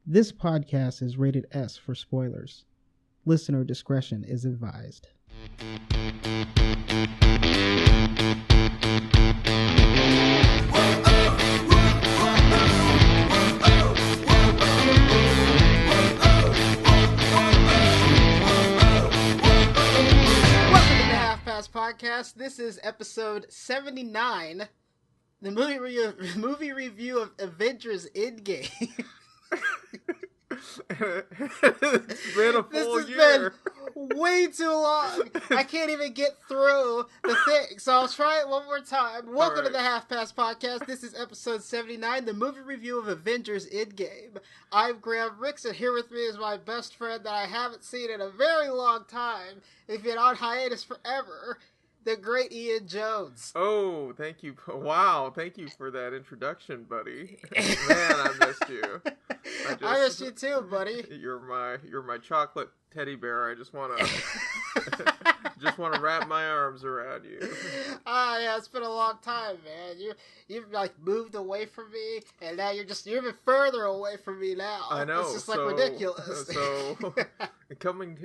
This podcast is rated S for spoilers. Listener discretion is advised. Podcast. This is episode 79, the movie review of Avengers Endgame. It's been a full year. This has been way too long. I can't even get through the thing, so I'll try it one more time. Welcome to the Half Past Podcast. This is episode 79, the movie review of Avengers Endgame. I'm Graham Ricks, and here with me is my best friend that I haven't seen in a very long time. He's been on hiatus forever. The great Ian Jones. Oh, thank you. Wow, thank you for that introduction, buddy. Man, I missed you. I missed you too, buddy. You're my chocolate teddy bear. I just want to wrap my arms around you. Yeah, it's been a long time, man. You've like moved away from me, and now you're even further away from me now. I know. It's just like ridiculous. So coming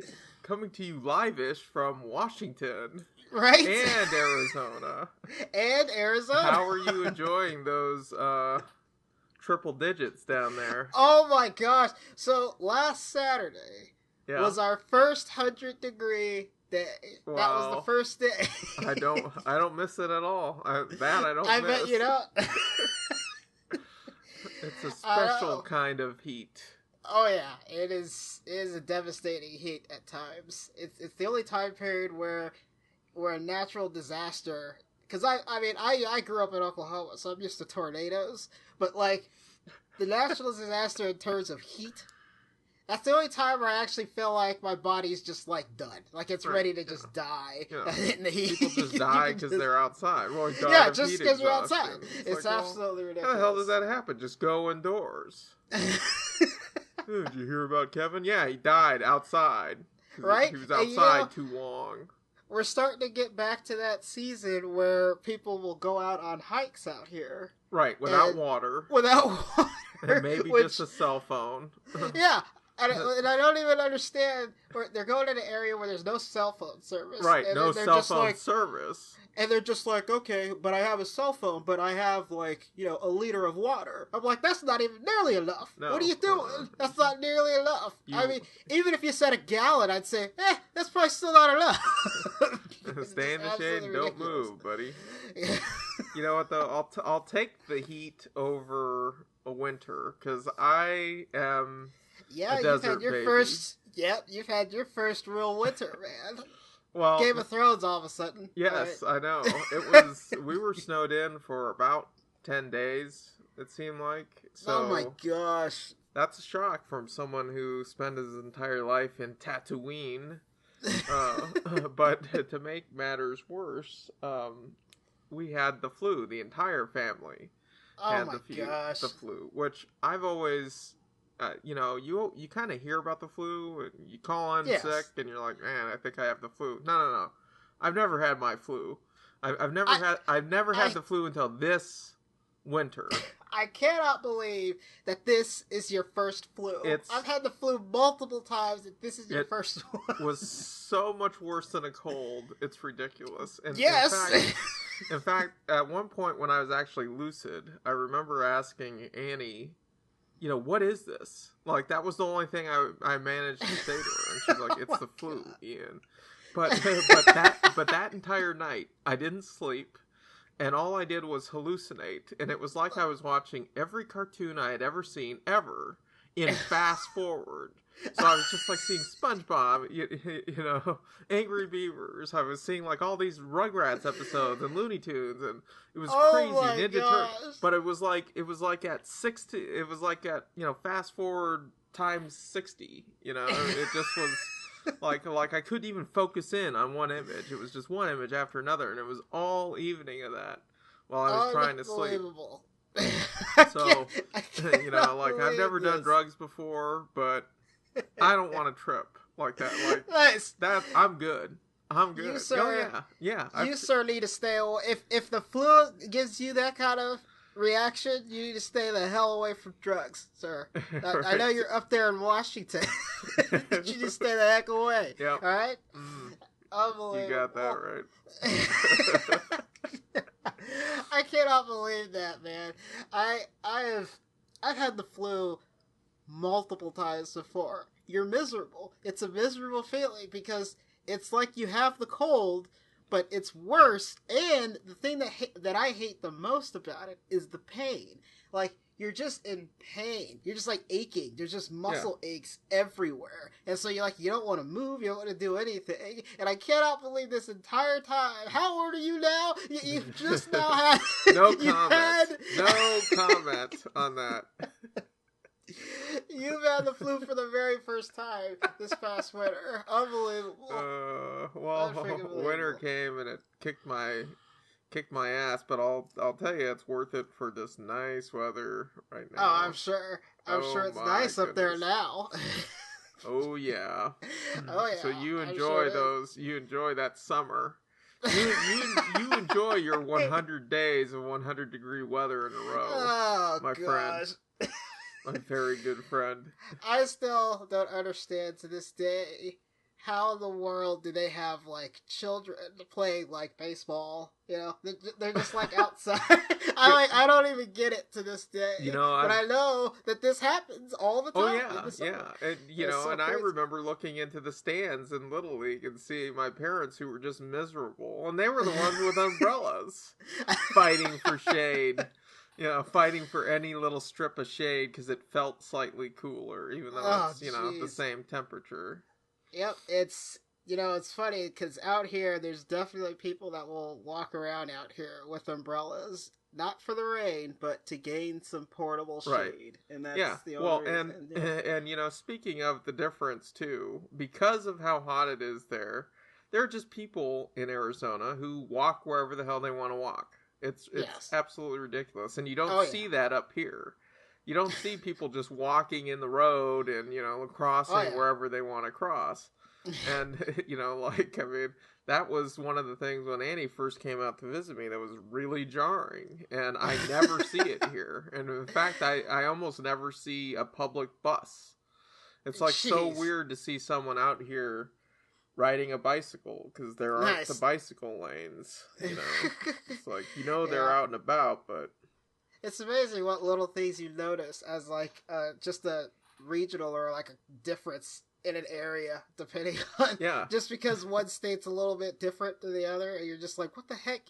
to you live-ish from Washington. Right? And Arizona. And Arizona. How are you enjoying those triple digits down there? Oh my gosh. So last Saturday was our first 100-degree day. Wow. That was the first day. I don't miss it at all. I don't miss. I bet you don't. It's a special kind of heat. Oh yeah, it is a devastating heat at times. It's the only time period where a natural disaster, because I grew up in Oklahoma, so I'm used to tornadoes, but like the natural disaster in terms of heat, that's the only time where I actually feel like my body's just like done, like it's ready to just die in the heat. People just die because they're outside. Well, just because we're outside. It's like, absolutely ridiculous. How the hell does that happen? Just go indoors. Did you hear about Kevin? Yeah, he died outside. Right? He was outside too long. We're starting to get back to that season where people will go out on hikes out here. Right, without water. Without water. And maybe just a cell phone. Yeah, and I don't even understand. They're going in an area where there's no cell phone service. Right, no cell phone service. And they're just like, okay, but I have a cell phone, but I have, like, a liter of water. I'm like, that's not even nearly enough. No. What are you doing? That's not nearly enough. I mean, even if you said a gallon, I'd say, that's probably still not enough. Stay in the shade and don't move, buddy. You know what, though? I'll take the heat over a winter, because I am a desert baby. You've had your first real winter, man. Well, Game of Thrones all of a sudden. Yes, right? I know. We were snowed in for about 10 days, it seemed like. So oh my gosh. That's a shock from someone who spent his entire life in Tatooine. But to make matters worse, we had the flu. The entire family had the flu, which I've always... you kind of hear about the flu, you call in sick, and you're like, man, I think I have the flu. No. I've never had my flu. I've never had the flu until this winter. I cannot believe that this is your first flu. I've had the flu multiple times, and this is your first one. It was so much worse than a cold. It's ridiculous. And yes. In fact, at one point when I was actually lucid, I remember asking Annie, what is this? Like, that was the only thing I managed to say to her. And she's like, it's the flu, Ian. But that entire night, I didn't sleep. And all I did was hallucinate. And it was like I was watching every cartoon I had ever seen, ever, in fast forward. So I was just like seeing SpongeBob, Angry Beavers. I was seeing like all these Rugrats episodes and Looney Tunes, and it was crazy. Ninja Turtles. But it was like at 60. It was like at fast forward times 60. It just was like I couldn't even focus in on one image. It was just one image after another, and it was all evening of that while I was trying to sleep. So I've never done drugs before, but I don't want to trip like that. Like nice. That I'm good. You, sir, yeah. You sir need to stay away. If the flu gives you that kind of reaction, you need to stay the hell away from drugs, sir. Right. I know you're up there in Washington. You just stay the heck away. Yep. All right? You got that right. I cannot believe that, man. I've had the flu multiple times before. You're miserable. It's a miserable feeling because it's like you have the cold, but it's worse. And the thing that I hate the most about it is the pain. Like, you're just in pain. You're just like aching. There's just muscle aches everywhere. And so you don't want to move. You don't want to do anything. And I cannot believe this entire time. How old are you now? You've just now had... No comment. No comment on that. You've had the flu for the very first time this past winter. Unbelievable. Winter came and it kicked my ass, but I'll tell you, it's worth it for this nice weather right now. Oh, I'm sure. I'm sure it's nice up there now. Oh yeah. Oh yeah. So you enjoy those. You enjoy that summer. You enjoy your 100 days of 100-degree weather in a row. Oh, my friend. My very good friend. I still don't understand to this day how in the world do they have children playing baseball? They're just outside. I don't even get it to this day. But I know that this happens all the time. Oh yeah. And I remember looking into the stands in Little League and seeing my parents who were just miserable, and they were the ones with umbrellas, fighting for shade. Fighting for any little strip of shade because it felt slightly cooler, even though it's the same temperature. Yep, it's funny because out here there's definitely people that will walk around out here with umbrellas, not for the rain, but to gain some portable shade. Right. And that's the only reason. And speaking of the difference too, because of how hot it is there are just people in Arizona who walk wherever the hell they want to walk. It's absolutely ridiculous, and you don't see that up here. You don't see people just walking in the road and crossing wherever they want to cross. And that was one of the things when Annie first came out to visit me that was really jarring, and I never see it here. And in fact, I almost never see a public bus. It's so weird to see someone out here riding a bicycle because there aren't the bicycle lanes. It's they're out and about, but it's amazing what little things you notice as just a regional or a difference in an area depending on just because one state's a little bit different than the other, and you're just what the heck,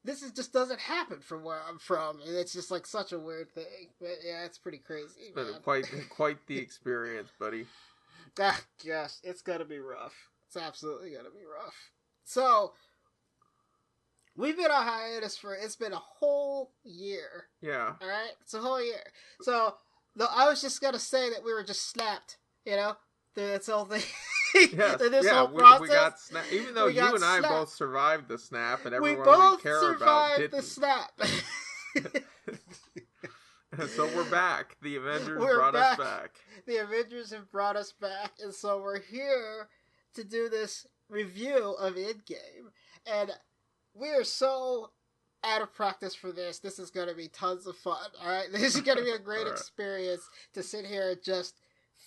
this just doesn't happen from where I'm from, and it's just such a weird thing. But yeah, it's pretty crazy. It's been quite the experience, buddy. Ah, gosh, it's gonna be rough. It's absolutely gonna be rough. So, we've been on hiatus it's been a whole year. Yeah. Alright? It's a whole year. So, I was just gonna say that we were just snapped, through this whole thing. Yes. This whole process. We got snapped. Even though you and I both survived the snap, and everyone we care about didn't. We both survived the snap. So we're back. The Avengers brought us back. The Avengers have brought us back, and so we're here to do this review of Endgame, and we are so out of practice for this. This is going to be tons of fun. All right, this is going to be a great experience to sit here and just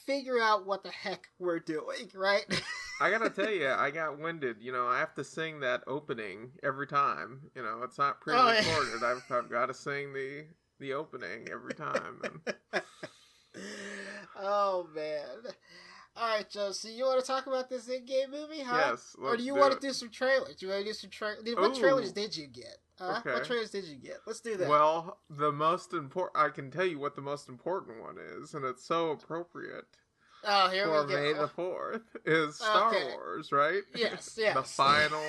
figure out what the heck we're doing. Right? I gotta tell you, I got winded. I have to sing that opening every time. It's not pre-recorded. I've got to sing the opening every time. And... Oh man. Alright, Joe, so you want to talk about this Endgame movie, huh? Yes, or do you want to do some trailers? Do you want to do some trailers? What trailers did you get? Okay. What trailers did you get? Let's do that. Well, I can tell you what the most important one is, and it's so appropriate. Oh, here we go. For May the 4th is Star Wars, right? Yes. The final...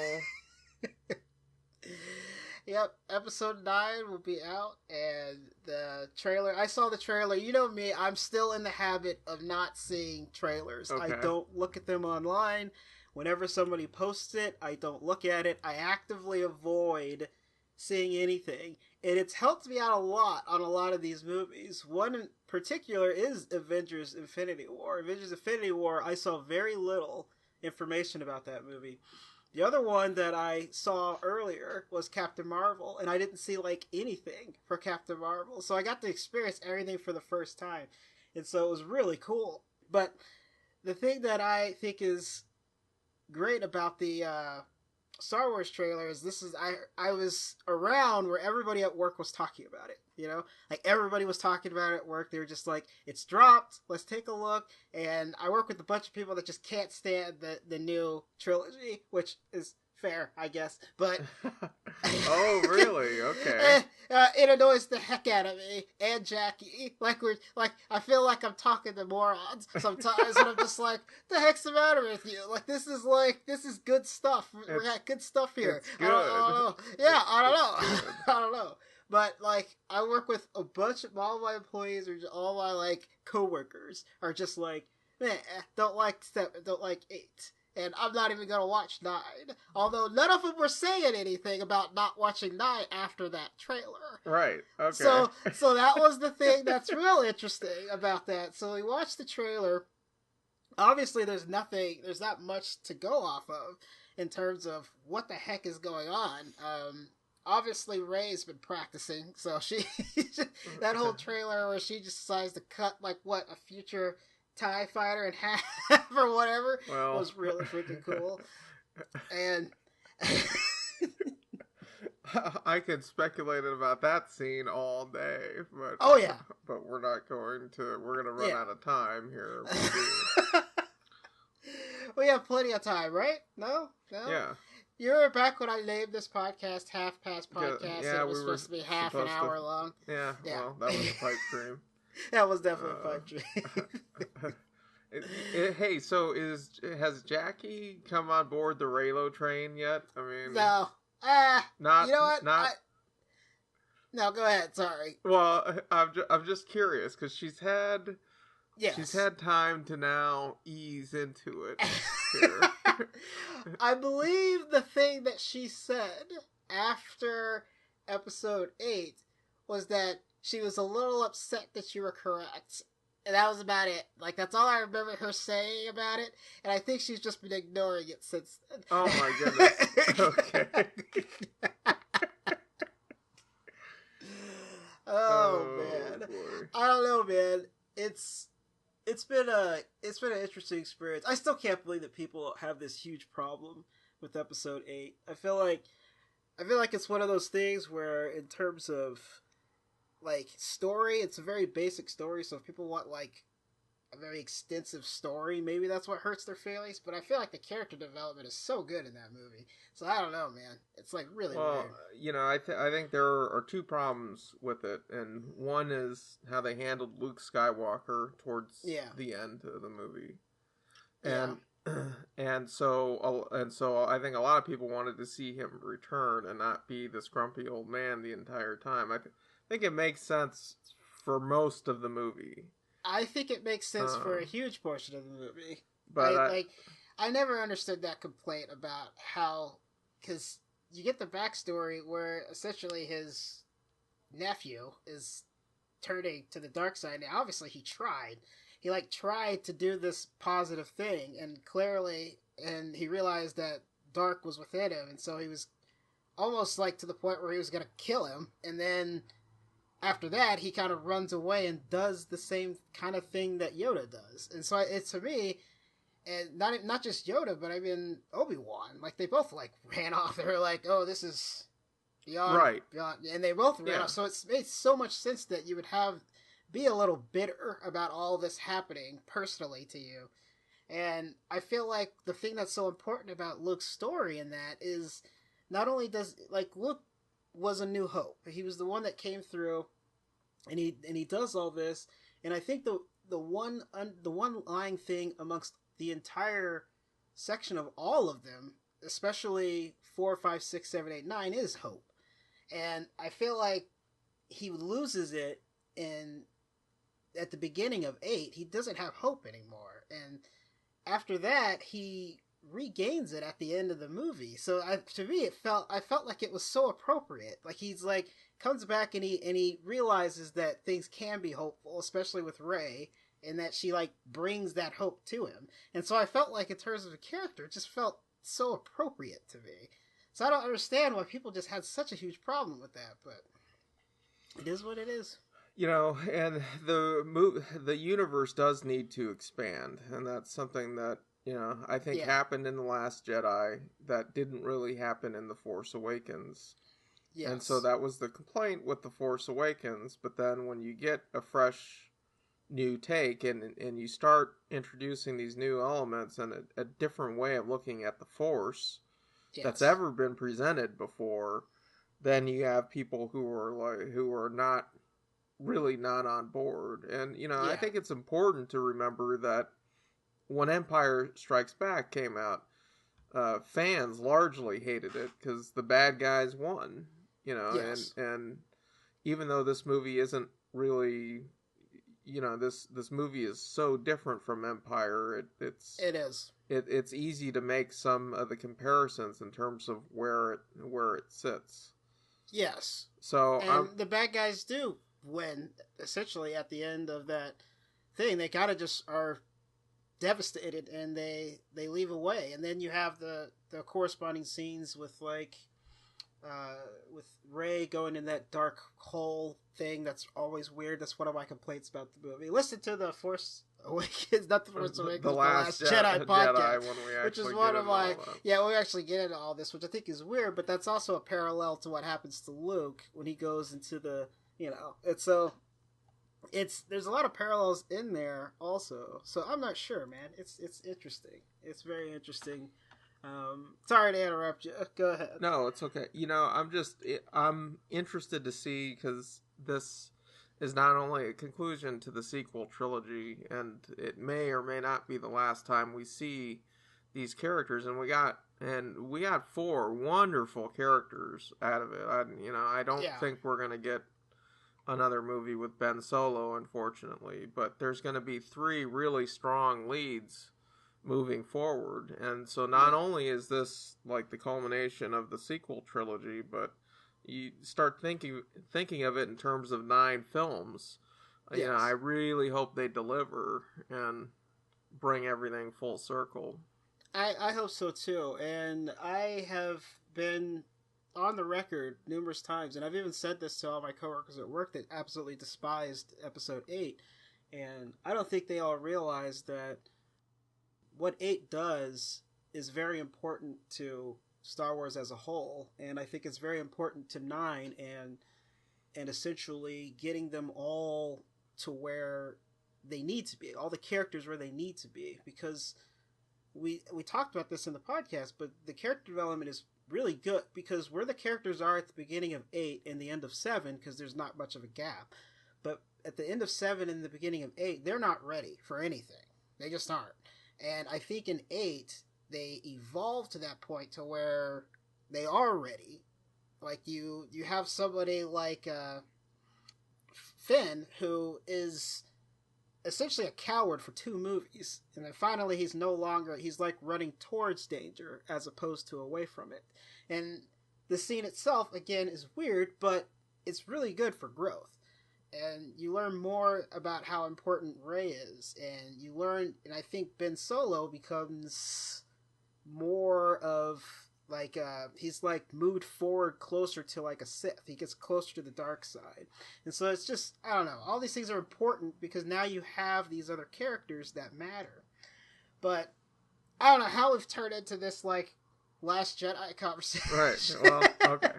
Yep, episode 9 will be out, and the trailer, I saw the trailer. You know me, I'm still in the habit of not seeing trailers. Okay. I don't look at them online. Whenever somebody posts it, I don't look at it. I actively avoid seeing anything, and it's helped me out a lot on a lot of these movies. One in particular is Avengers Infinity War. Avengers Infinity War, I saw very little information about that movie. The other one that I saw earlier was Captain Marvel, and I didn't see like anything for Captain Marvel, so I got to experience everything for the first time, and so it was really cool. But the thing that I think is great about the Star Wars trailer is I was around where everybody at work was talking about it. You know, like everybody was talking about it at work. They were just like, "It's dropped. Let's take a look." And I work with a bunch of people that just can't stand the new trilogy, which is fair, I guess. But oh, really? Okay. It annoys the heck out of me and Jackie. Like I feel like I'm talking to morons sometimes, and I'm just like, "The heck's the matter with you? Like this is good stuff. We got good stuff here." It's good. I don't know. Yeah, I don't know. I don't know. But like, I work with a bunch of all my employees, or all my like coworkers are just like, "Man, don't like 7, don't like 8." And I'm not even going to watch 9. Although none of them were saying anything about not watching 9 after that trailer. Right, okay. So that was the thing that's real interesting about that. So we watched the trailer. Obviously, there's not much to go off of in terms of what the heck is going on. Obviously, Rey's been practicing. So that whole trailer where she just decides to cut, like, what, a future TIE fighter in half or whatever was really freaking cool. And I could speculate about that scene all day, but oh yeah, but we're not going to. We're gonna run out of time here. We have plenty of time, right? No. Yeah. You were back when I named this podcast Half Past Podcast. Yeah, and it was supposed to be half an hour long. Yeah. Well, that was a pipe dream. That was definitely a pipe dream. Hey, so has Jackie come on board the Reylo train yet? I mean, no. Not. You know what? Not. No, go ahead. Sorry. Well, I'm just curious because she's had time to now ease into it. Here. I believe the thing that she said after episode 8 was that she was a little upset that you were correct. And that was about it. Like, that's all I remember her saying about it. And I think she's just been ignoring it since then. Oh my goodness. Okay. Man. Boy. I don't know, man. It's been an interesting experience. I still can't believe that people have this huge problem with episode 8. I feel like it's one of those things where, in terms of like story, it's a very basic story. So if people want like a very extensive story, maybe that's what hurts their feelings. But I feel like the character development is so good in that movie. So I don't know, man. It's like really weird. You know, I think there are 2 problems with it, and one is how they handled Luke Skywalker towards the end of the movie, and so I think a lot of people wanted to see him return and not be this grumpy old man the entire time. I think it makes sense for most of the movie. I think it makes sense for a huge portion of the movie. But I never understood that complaint about how, because you get the backstory where essentially his nephew is turning to the dark side. Now, obviously, he tried. He tried to do this positive thing, and he realized that dark was within him, and so he was almost to the point where he was going to kill him, and then after that, he kind of runs away and does the same kind of thing that Yoda does. And so it's, to me, and not just Yoda, but I mean Obi-Wan. They both ran off. They were like, "Oh, this is beyond, beyond," and they both ran off. So it made so much sense that you would be a little bitter about all this happening personally to you. And I feel like the thing that's so important about Luke's story in that is not only does Luke was a new hope. He was the one that came through, and he does all this. And I think the one lying thing amongst the entire section of all of them, especially 4, 5, 6, 7, 8, 9, is hope. And I feel like he loses it at the beginning of 8. He doesn't have hope anymore, and after that he regains it at the end of the movie. So to me, I felt like it was so appropriate. He's comes back and he realizes that things can be hopeful, especially with Rey, and that she brings that hope to him. And so I felt like in terms of the character, it just felt so appropriate to me. So I don't understand why people just had such a huge problem with that, but it is what it is. You know, and the universe does need to expand, and that's something that, you know, I think happened in The Last Jedi that didn't really happen in The Force Awakens. Yes. And so that was the complaint with The Force Awakens, but then when you get a fresh new take and you start introducing these new elements and a different way of looking at the Force that's ever been presented before, then you have people who are not on board. And, you know, I think it's important to remember that when Empire Strikes Back came out, fans largely hated it because the bad guys won, you know, and even though this movie isn't really, you know, this movie is so different from Empire, it's easy to make some of the comparisons in terms of where it sits. Yes. So and the bad guys do win essentially at the end of that thing. They kind of just are devastated and they leave away, and then you have the corresponding scenes with like with Rey going in that dark hole thing. That's always weird. That's one of my complaints about the movie. Listen to the Force Awakens, not the Force Awakens, the Last Jedi podcast, which is one of my we actually get into all this, which I think is weird, but that's also a parallel to what happens to Luke when he goes into the, you know, there's a lot of parallels in there also. So I'm not sure, man. It's interesting. It's very interesting. Sorry to interrupt you. Go ahead. No, it's okay. You know, I'm interested to see, because this is not only a conclusion to the sequel trilogy, and it may or may not be the last time we see these characters, and we got 4 wonderful characters out of it. I don't think we're gonna get another movie with Ben Solo, unfortunately, but there's gonna be 3 really strong leads moving forward. And so not only is this like the culmination of the sequel trilogy, but you start thinking of it in terms of 9 films. You know, I really hope they deliver and bring everything full circle. I hope so too. And I have been on the record numerous times, and I've even said this to all my coworkers at work that absolutely despised episode 8. And I don't think they all realize that what 8 does is very important to Star Wars as a whole, and I think it's very important to 9 and essentially getting them all to where they need to be, all the characters where they need to be, because we talked about this in the podcast, but the character development is really good because where the characters are at the beginning of 8 and the end of 7, because there's not much of a gap, but at the end of 7 and the beginning of 8, they're not ready for anything. They just aren't. And I think in 8, they evolve to that point to where they are ready. Like, you have somebody like Finn, who is essentially a coward for 2 movies. And then finally he's like running towards danger as opposed to away from it. And the scene itself, again, is weird, but it's really good for growth. And you learn more about how important Rey is. And you learn, and I think Ben Solo becomes more of, like, he's, like, moved forward closer to, like, a Sith. He gets closer to the dark side. And so it's just, I don't know, all these things are important because now you have these other characters that matter. But I don't know how we've turned into this, like, Last Jedi conversation. Right, well, okay.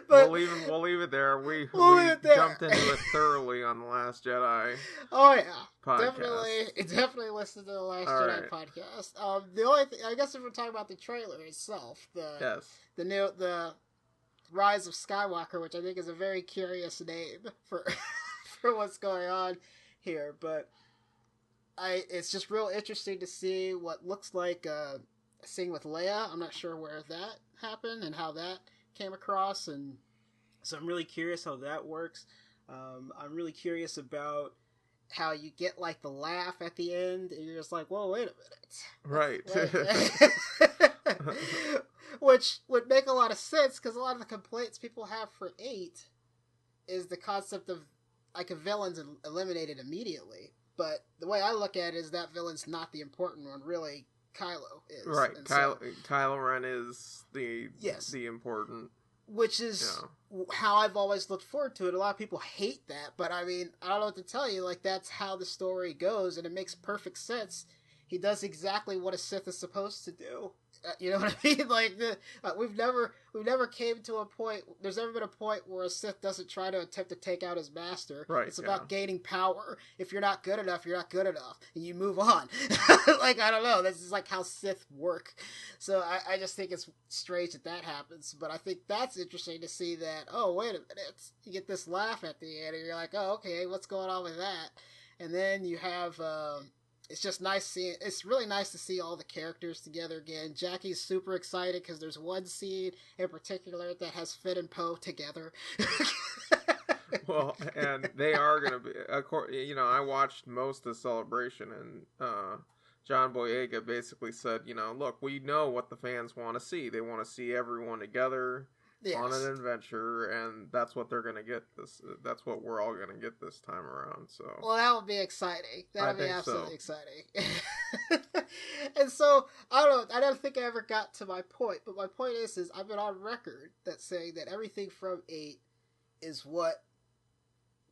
But we'll leave it there. We jumped into it thoroughly on The Last Jedi. Oh yeah, podcast. Definitely listen to the Last Jedi podcast. The only thing, I guess, if we're talking about the trailer itself, the Rise of Skywalker, which I think is a very curious name for for what's going on here, but it's just real interesting to see what looks like a scene with Leia. I'm not sure where that happened and how that came across, and so I'm really curious how that works. I'm really curious about how you get, like, the laugh at the end, and you're just like, whoa, wait a minute. Right. Which would make a lot of sense, because a lot of the complaints people have for 8 is the concept of, like, a villain's eliminated immediately. But the way I look at it is that villain's not the important one, really. Kylo is. Right, And Kylo Ren is yes, the important, which is how I've always looked forward to it. A lot of people hate that, but I mean, I don't know what to tell you. Like, that's how the story goes, and it makes perfect sense. He does exactly what a Sith is supposed to do. You know what I mean? Like, we've never came to a point. There's never been a point where a Sith doesn't try to attempt to take out his master. Right, it's about gaining power. If you're not good enough, you're not good enough, and you move on. Like, I don't know. This is like how Sith work. So I just think it's strange that happens. But I think that's interesting to see that. Oh, wait a minute! You get this laugh at the end, and you're like, oh, okay, what's going on with that? And then you have. It's just nice seeing. It's really nice to see all the characters together again. Jackie's super excited because there's one scene in particular that has Finn and Poe together. Well, and they are going to be. Of course, you know, I watched most of the celebration, and John Boyega basically said, you know, look, we know what the fans want to see. They want to see everyone together. Yes. On an adventure, and that's what they're gonna get. That's what we're all gonna get this time around. So, well, that would be exciting. That would be absolutely exciting. And so, I don't know. I don't think I ever got to my point, but my point is I've been on record that saying that everything from 8 is what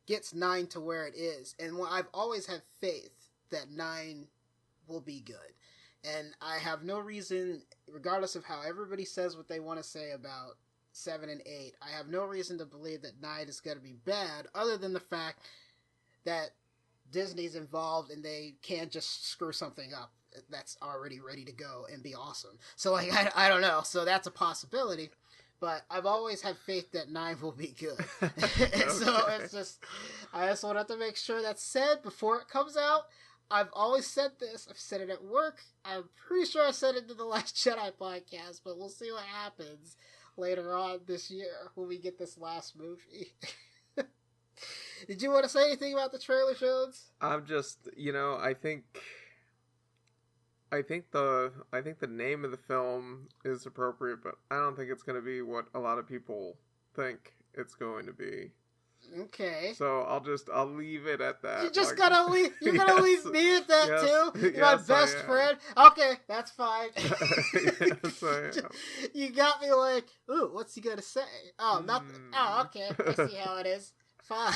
gets 9 to where it is, and I've always had faith that 9 will be good, and I have no reason, regardless of how everybody says what they want to say about 7 and 8, I have no reason to believe that 9 is going to be bad, other than the fact that Disney's involved and they can't just screw something up that's already ready to go and be awesome. So, like, I don't know. So that's a possibility, but I've always had faith that 9 will be good. Okay. So it's just, I just wanted to make sure that's said before it comes out. I've always said this. I've said it at work. I'm pretty sure I said it in the Last Jedi podcast, but we'll see what happens later on this year when we get this last movie. Did you want to say anything about the trailer, Jones? I'm just, you know, I think the name of the film is appropriate, but I don't think it's going to be what a lot of people think it's going to be. Okay. So I'll leave it at that. You just gotta leave. You're gonna leave me at that too. You're my best friend. Okay, that's fine. Yes, I am. You got me like, ooh, what's he gonna say? Oh, nothing. Oh, okay. I see how it is. Fine.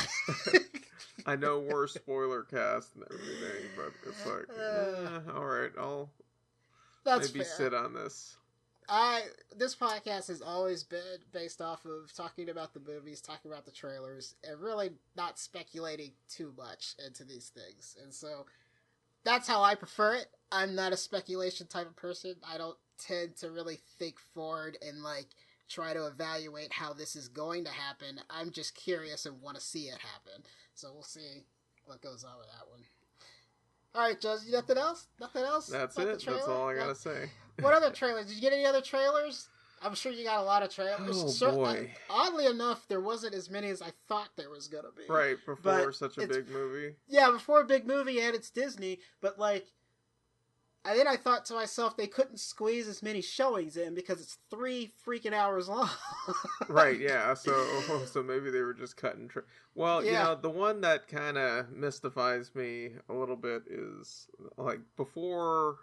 I know we're spoiler cast and everything, but it's like, all right, I'll maybe sit on this. This podcast has always been based off of talking about the movies, talking about the trailers, and really not speculating too much into these things. And so that's how I prefer it. I'm not a speculation type of person. I don't tend to really think forward and like try to evaluate how this is going to happen. I'm just curious and want to see it happen. So we'll see what goes on with that one. All right, Josie, nothing else? Nothing else? That's it. That's all I gotta say. What other trailers? Did you get any other trailers? I'm sure you got a lot of trailers. Oh, boy. Oddly enough, there wasn't as many as I thought there was going to be. Right, before such a big movie. Yeah, before a big movie, and it's Disney. But, like, and then I thought to myself, they couldn't squeeze as many showings in because it's 3 freaking hours long. Right, yeah. So maybe they were just cutting. Well, yeah. You know, the one that kind of mystifies me a little bit is, like, before,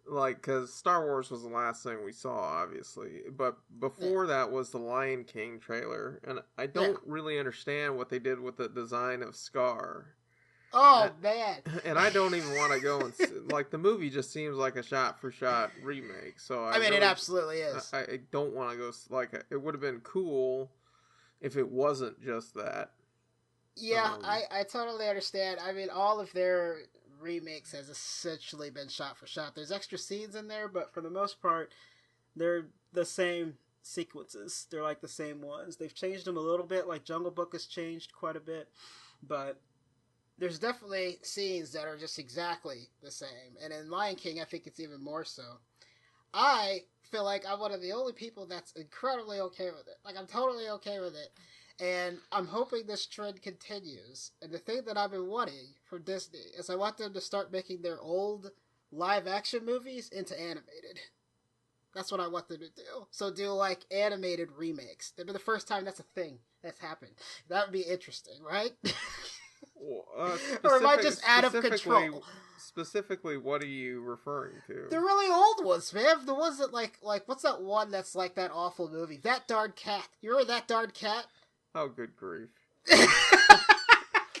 like, because Star Wars was the last thing we saw, obviously. But before that was the Lion King trailer. And I don't really understand what they did with the design of Scar. Oh, man. And I don't even want to go and... like, the movie just seems like a shot-for-shot remake. So I mean, it absolutely is. I don't want to go... Like, it would have been cool if it wasn't just that. Yeah, I totally understand. I mean, all of their remakes has essentially been shot-for-shot. There's extra scenes in there, but for the most part, they're the same sequences. They're, like, the same ones. They've changed them a little bit. Like, Jungle Book has changed quite a bit. But... there's definitely scenes that are just exactly the same. And in Lion King, I think it's even more so. I feel like I'm one of the only people that's incredibly okay with it. Like, I'm totally okay with it. And I'm hoping this trend continues. And the thing that I've been wanting from Disney is I want them to start making their old live-action movies into animated. That's what I want them to do. So do, like, animated remakes. That'd be the first time that's a thing that's happened. That would be interesting, right? Or am I just out of control? specifically, what are you referring to? The really old ones, man. The ones that like what's that one that's like that awful movie? That Darn Cat. You remember That Darn Cat? Oh, good grief.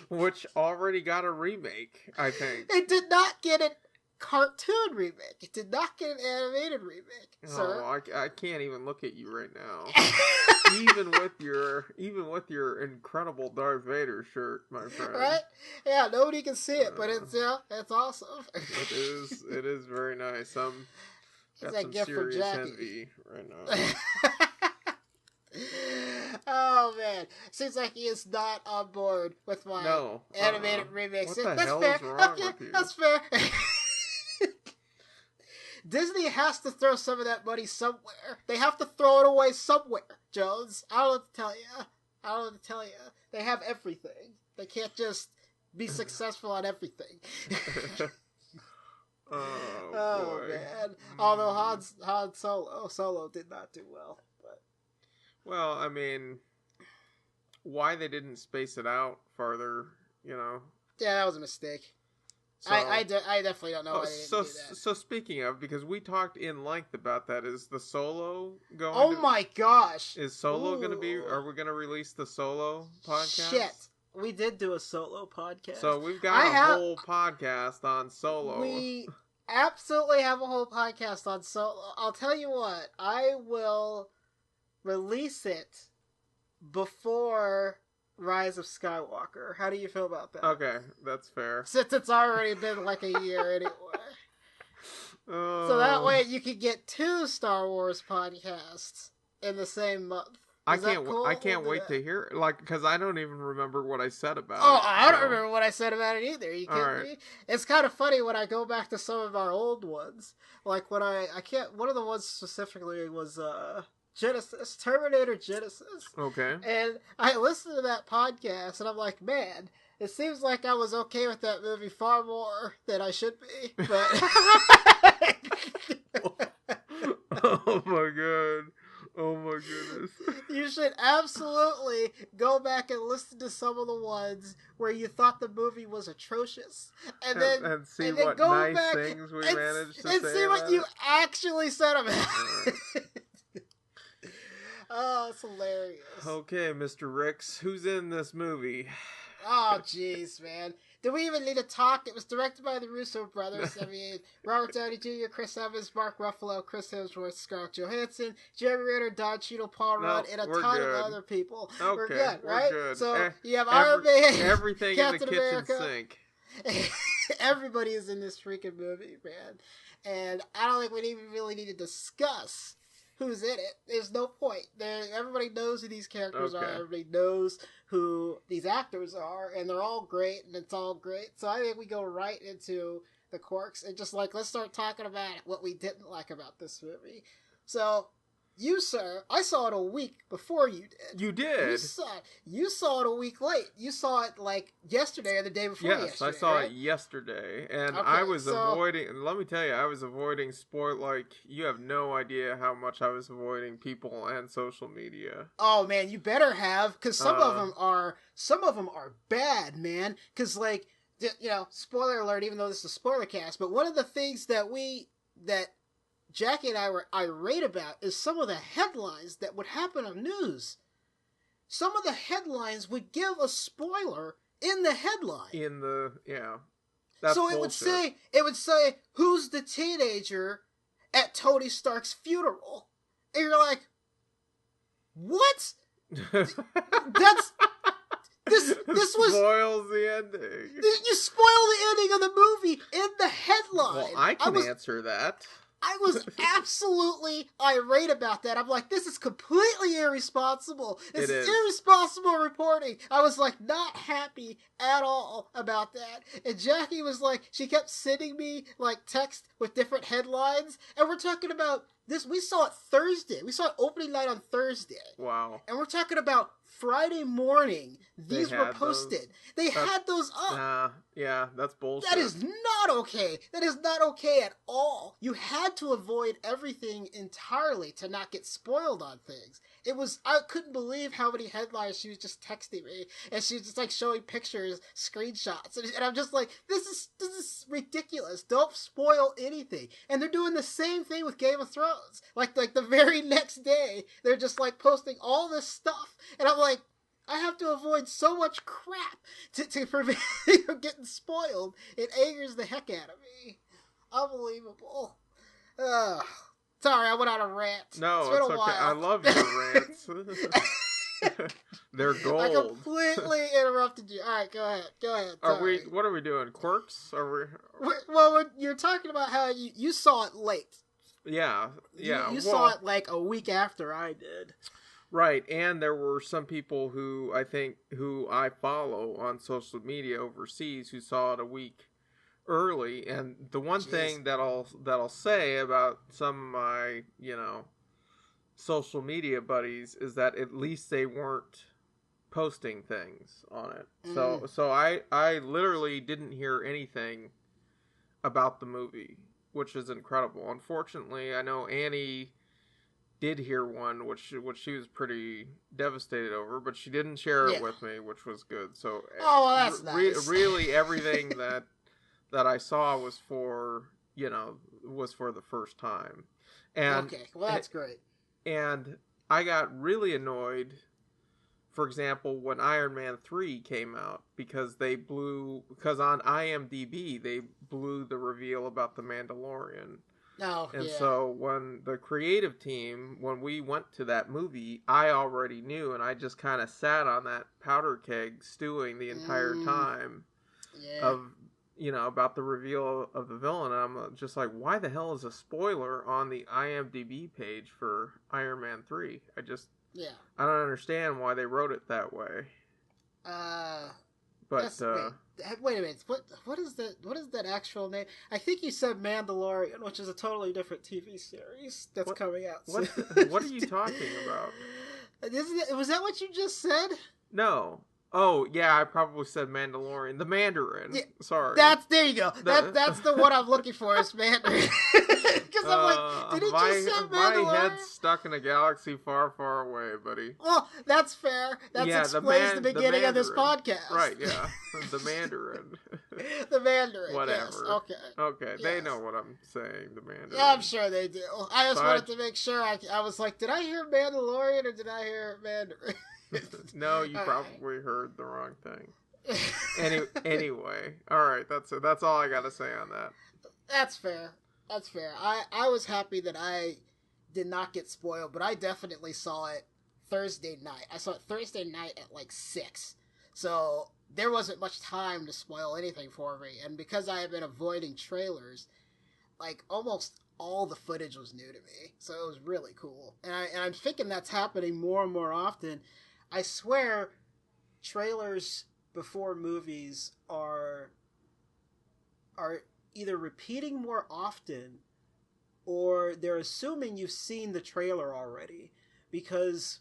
Which already got a remake, I think. It did not get a cartoon remake. It did not get an animated remake, sir. Oh, I can't even look at you right now. even with your incredible Darth Vader shirt, my friend. Right? Yeah, nobody can see it, but it's it's awesome. It is very nice. Got some gift from serious Jackie. envy right now. Oh man, seems like he is not on board with my animated remix. What the That's hell fair. is wrong with you? That's fair. Disney has to throw some of that money somewhere. They have to throw it away somewhere, Jones. I don't know what to tell you. They have everything. They can't just be successful on everything. Oh boy. Man. Although Han Solo did not do well. Well, I mean, why they didn't space it out farther, Yeah, that was a mistake. So, I definitely don't know why they didn't do that. So speaking of, because we talked in length about that, is the Solo going Oh my gosh! Is Solo going to be, are we going to release the Solo podcast? Shit! We did do a Solo podcast. So we've got a whole podcast on Solo. We absolutely have a whole podcast on Solo. I'll tell you what, I will release it before Rise of Skywalker. How do you feel about that? Okay, that's fair. Since it's already been like a year anyway. So that way you can get 2 Star Wars podcasts in the same month. I can't wait to hear, because I don't even remember what I said about it. Oh, I don't remember what I said about it either. You kidding me? It's kind of funny when I go back to some of our old ones. Like when one of the ones specifically was, Genesis, Terminator Genesis. Okay. And I listened to that podcast, and I'm like, man, it seems like I was okay with that movie far more than I should be. But oh my god. Oh my goodness. You should absolutely go back and listen to some of the ones where you thought the movie was atrocious. And then see and then what go nice back things we managed to say. And see what you actually said about it. Oh, it's hilarious. Okay, Mr. Ricks, who's in this movie? Oh, jeez, man. Do we even need to talk? It was directed by the Russo brothers. I mean, Robert Downey Jr., Chris Evans, Mark Ruffalo, Chris Hemsworth, Scarlett Johansson, Jeremy Renner, Don Cheadle, Paul Rudd, and a ton of other people. Okay, we're good, right? Good. So you have Iron Man, everything Captain in the kitchen America. sink. Everybody is in this freaking movie, man. And I don't think we even really need to discuss who's in it. There's no point. Everybody knows who these characters are. Everybody knows who these actors are, and they're all great, and it's all great. So I think we go right into the quirks and just let's start talking about what we didn't like about this movie. So, you, sir, I saw it a week before you did. You did? You saw it a week late. You saw it yesterday or the day before yesterday. Yes, I saw it yesterday. And I was avoiding, let me tell you, I was avoiding you have no idea how much I was avoiding people and social media. Oh man, you better have, because some of them are bad, man. Because spoiler alert, even though this is a spoiler cast, but one of the things that Jackie and I were irate about is some of the headlines that would happen on news. Some of the headlines would give a spoiler in the headline. That's so bullshit. it would say, who's the teenager at Tony Stark's funeral? And you're like, what? This was spoils the ending. You spoil the ending of the movie in the headline. Well, I can answer that. I was absolutely irate about that. I'm like, this is completely irresponsible. This is irresponsible reporting. I was not happy at all about that. And Jackie was she kept sending me text with different headlines. And we're talking about we saw it Thursday. We saw it opening night on Thursday. Wow. And we're talking about Friday morning. These were posted. They had those up. Yeah, that's bullshit. That is not okay. That is not okay at all. You had to avoid everything entirely to not get spoiled on things. I couldn't believe how many headlines she was just texting me, and she was just like showing pictures, screenshots, and I'm just like, this is ridiculous. Don't spoil anything. And they're doing the same thing with Game of Thrones. Like the very next day, they're just like posting all this stuff, and I'm like, I have to avoid so much crap to prevent you from getting spoiled. It angers the heck out of me. Unbelievable. Sorry, I went on a rant. No, it's okay. While. I love your rants. They're gold. I completely interrupted you. All right, go ahead. What are we doing? Quirks? Well, you're talking about how you saw it late. Yeah. You saw it like a week after I did. Right, and there were some people who I follow on social media overseas who saw it a week early, and the one thing that I'll say about some of my, social media buddies is that at least they weren't posting things on it. So I literally didn't hear anything about the movie, which is incredible. Unfortunately, I know Annie did hear one, which she was pretty devastated over, but she didn't share it with me, which was good. So that's nice. Really everything that I saw was for the first time. And okay, well that's great. And I got really annoyed, for example, when Iron Man 3 came out, because on IMDb they blew the reveal about the Mandalorian. So when the creative team, when we went to that movie, I already knew, and I just kind of sat on that powder keg stewing the entire time of, about the reveal of the villain. And I'm just like, why the hell is a spoiler on the IMDb page for Iron Man 3? I don't understand why they wrote it that way. Wait a minute. What is that actual name? I think you said Mandalorian, which is a totally different TV series that's coming out soon. What are you talking about? Was that what you just said? No. Oh, yeah, I probably said Mandalorian. The Mandarin. Yeah, sorry. There you go. That's the one I'm looking for, is Mandarin. Because I'm like, did he just say Mandalorian? My head's stuck in a galaxy far, far away, buddy. Well, that's fair. That explains the beginning of this podcast. Right, yeah. The Mandarin. The Mandarin, whatever. Yes. Okay, yes. They know what I'm saying, the Mandarin. Yeah, I'm sure they do. I just wanted to make sure. I was like, did I hear Mandalorian or did I hear Mandarin? No, you probably heard the wrong thing. Anyway, all right, that's all I got to say on that. That's fair. I was happy that I did not get spoiled, but I definitely saw it Thursday night. I saw it Thursday night at like 6. So there wasn't much time to spoil anything for me. And because I have been avoiding trailers, like almost all the footage was new to me. So it was really cool. And I'm thinking that's happening more and more often. I swear trailers before movies are either repeating more often or they're assuming you've seen the trailer already, because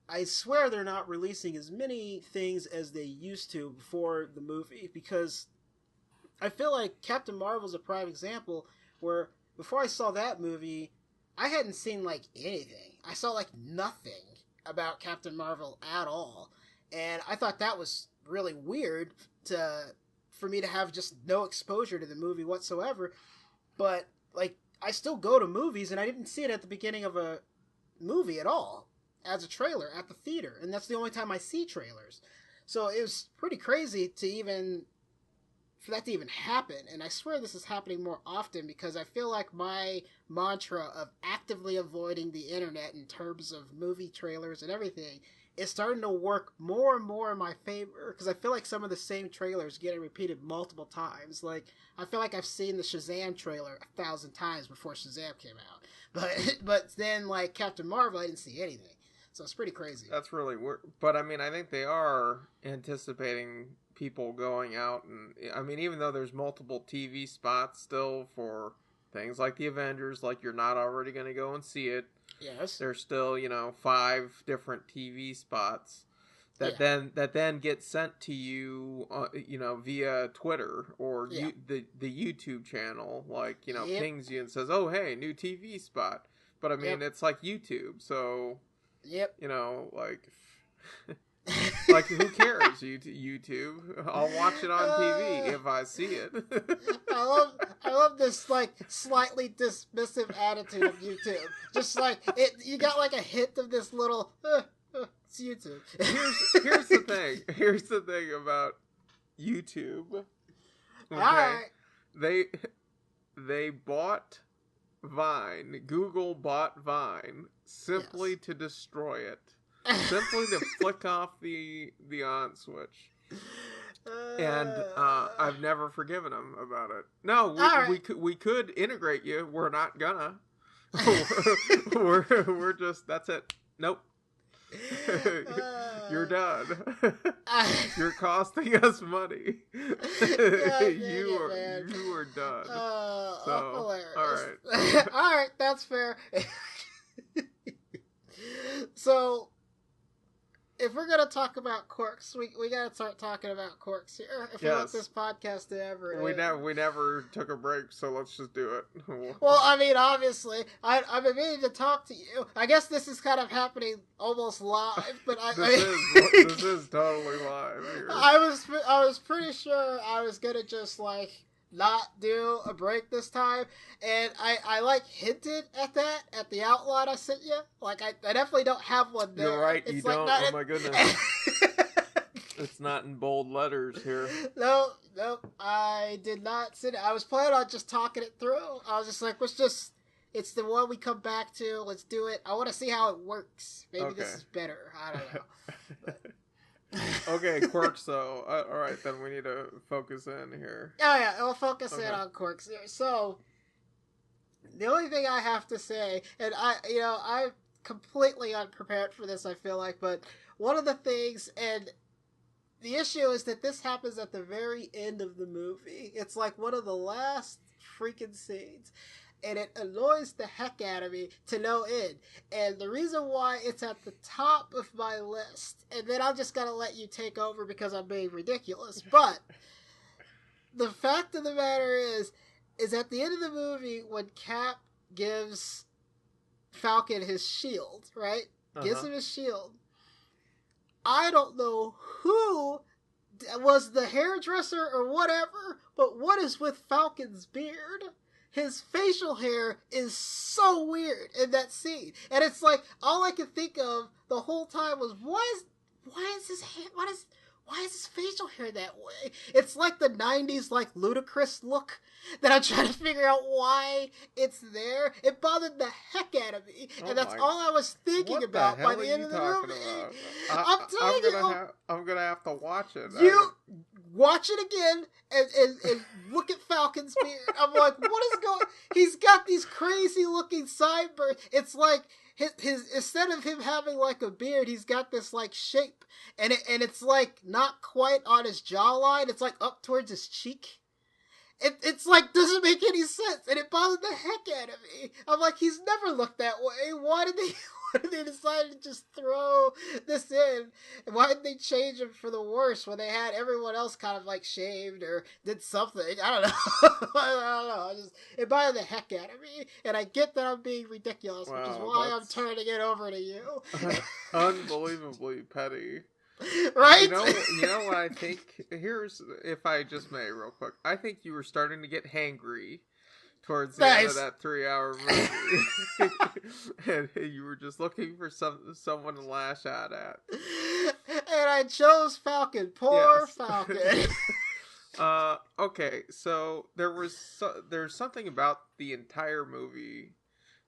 I swear they're not releasing as many things as they used to before the movie, because I feel like Captain Marvel's a prime example where before I saw that movie, I hadn't seen like anything. I saw like nothing about Captain Marvel at all, and I thought that was really weird for me to have just no exposure to the movie whatsoever. But like, I still go to movies, and I didn't see it at the beginning of a movie at all as a trailer at the theater, and that's the only time I see trailers. So it was pretty crazy for that to even happen, and I swear this is happening more often, because I feel like my mantra of actively avoiding the internet in terms of movie trailers and everything is starting to work more and more in my favor, because I feel like some of the same trailers getting repeated multiple times. Like, I feel like I've seen the Shazam trailer 1,000 times before Shazam came out, but then like Captain Marvel, I didn't see anything, so it's pretty crazy. That's really weird. But I mean, I think they are anticipating people going out, and I mean, even though there's multiple TV spots still for things like the Avengers, like you're not already going to go and see it. Yes. There's still, 5 different TV spots that then get sent to you, via Twitter or the YouTube channel, like, pings you and says, oh, hey, new TV spot. But I mean, it's like YouTube, so, like, like, who cares, YouTube? I'll watch it on TV if I see it. I love this, like, slightly dismissive attitude of YouTube. Just like, you got, like, a hint of this little, it's YouTube. Here's the thing. Here's the thing about YouTube. Okay? Alright. They bought Vine. Google bought Vine simply to destroy it. Simply to flick off the on switch. And I've never forgiven them about it. No, we could integrate you. We're not gonna. we're just, that's it. Nope. You're done. You're costing us money. You are done. Hilarious. All right. All right, that's fair. So, if we're gonna talk about quirks, we gotta start talking about quirks here. If we want this podcast to ever end. We never took a break, so let's just do it. Well, I mean, obviously, I've been meaning to talk to you. I guess this is kind of happening almost live, but this is totally live here. I was pretty sure I was gonna just like not do a break this time, and I like hinted at that at the outline I sent you. Like I definitely don't have one there. You're right, it's you like don't. Oh my goodness. It's not in bold letters here. Nope, I did not send it. I was planning on just talking it through. I was just like, it's the one we come back to. Let's do it. I want to see how it works. Maybe this is better. I don't know. Okay, quirks though. All right, then we need to focus in here. Oh yeah, we'll focus in on quirks here. So, the only thing I have to say, and I'm completely unprepared for this, I feel like, but one of the things, and the issue is that this happens at the very end of the movie. It's like one of the last freaking scenes. And it annoys the heck out of me to no end. And the reason why it's at the top of my list, and then I'm just going to let you take over because I'm being ridiculous, but the fact of the matter is at the end of the movie when Cap gives Falcon his shield, right? Gives him his shield. I don't know who was the hairdresser or whatever, but what is with Falcon's beard? His facial hair is so weird in that scene. And it's like, all I could think of the whole time was, why is his hair, why is his facial hair that way? It's like the 90s, like, ludicrous look that I'm trying to figure out why it's there. It bothered the heck out of me. And that's all I was thinking about by the end of the movie. I'm telling you. I'm going to have to watch it. Watch it again and look at Falcon's beard. I'm like, what is going? He's got these crazy looking sideburns. It's like his instead of him having like a beard, he's got this like shape, and it's like not quite on his jawline. It's like up towards his cheek. It's like doesn't make any sense, and it bothered the heck out of me. I'm like, he's never looked that way. Why did they decide to just throw this in? And why did they change him for the worse when they had everyone else kind of like shaved or did something? I don't know. I don't know. It bothered the heck out of me. And I get that I'm being ridiculous, which is why I'm turning it over to you. Unbelievably petty. Right? You know what I think? Here's, if I just may, real quick. I think you were starting to get hangry towards the end of that 3-hour movie. And you were just looking for someone to lash out at. And I chose Falcon. Poor Falcon. Okay, so there's something about the entire movie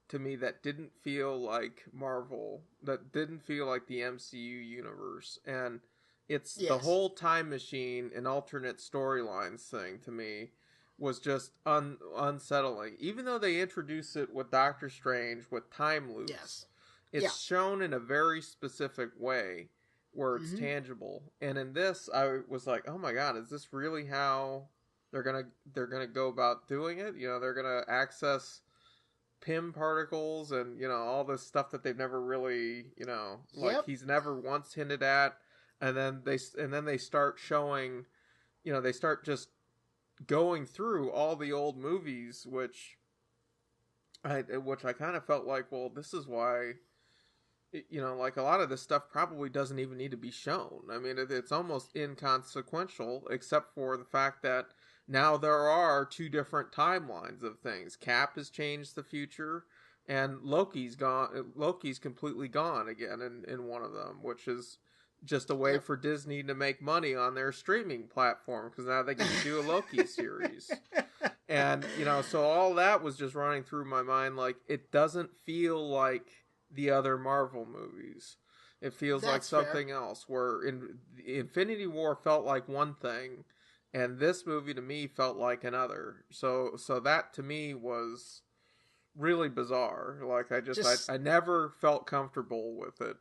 to me that didn't feel like Marvel, that didn't feel like the MCU universe, and it's the whole time machine and alternate storylines thing to me was just unsettling. Even though they introduce it with Doctor Strange with time loops, it's shown in a very specific way where it's tangible. And in this, I was like, oh my god, is this really how they're gonna go about doing it. You know, they're gonna access Pym particles and, you know, all this stuff that they've never really, you know, like Yep. he's never once hinted at. And then they start showing, you know, they start just going through all the old movies, which I kind of felt like, well, this is why, you know, like a lot of this stuff probably doesn't even need to be shown. I mean, it's almost inconsequential, except for the fact that now there are two different timelines of things. Cap has changed the future, and Loki's gone. Loki's completely gone again in one of them, which is just a way for Disney to make money on their streaming platform, because now they get to do a Loki series. And, you know, so all that was just running through my mind, like, it doesn't feel like the other Marvel movies. It feels like something else, where Infinity War felt like one thing, and this movie to me felt like another. So that to me was really bizarre. Like, I never felt comfortable with it.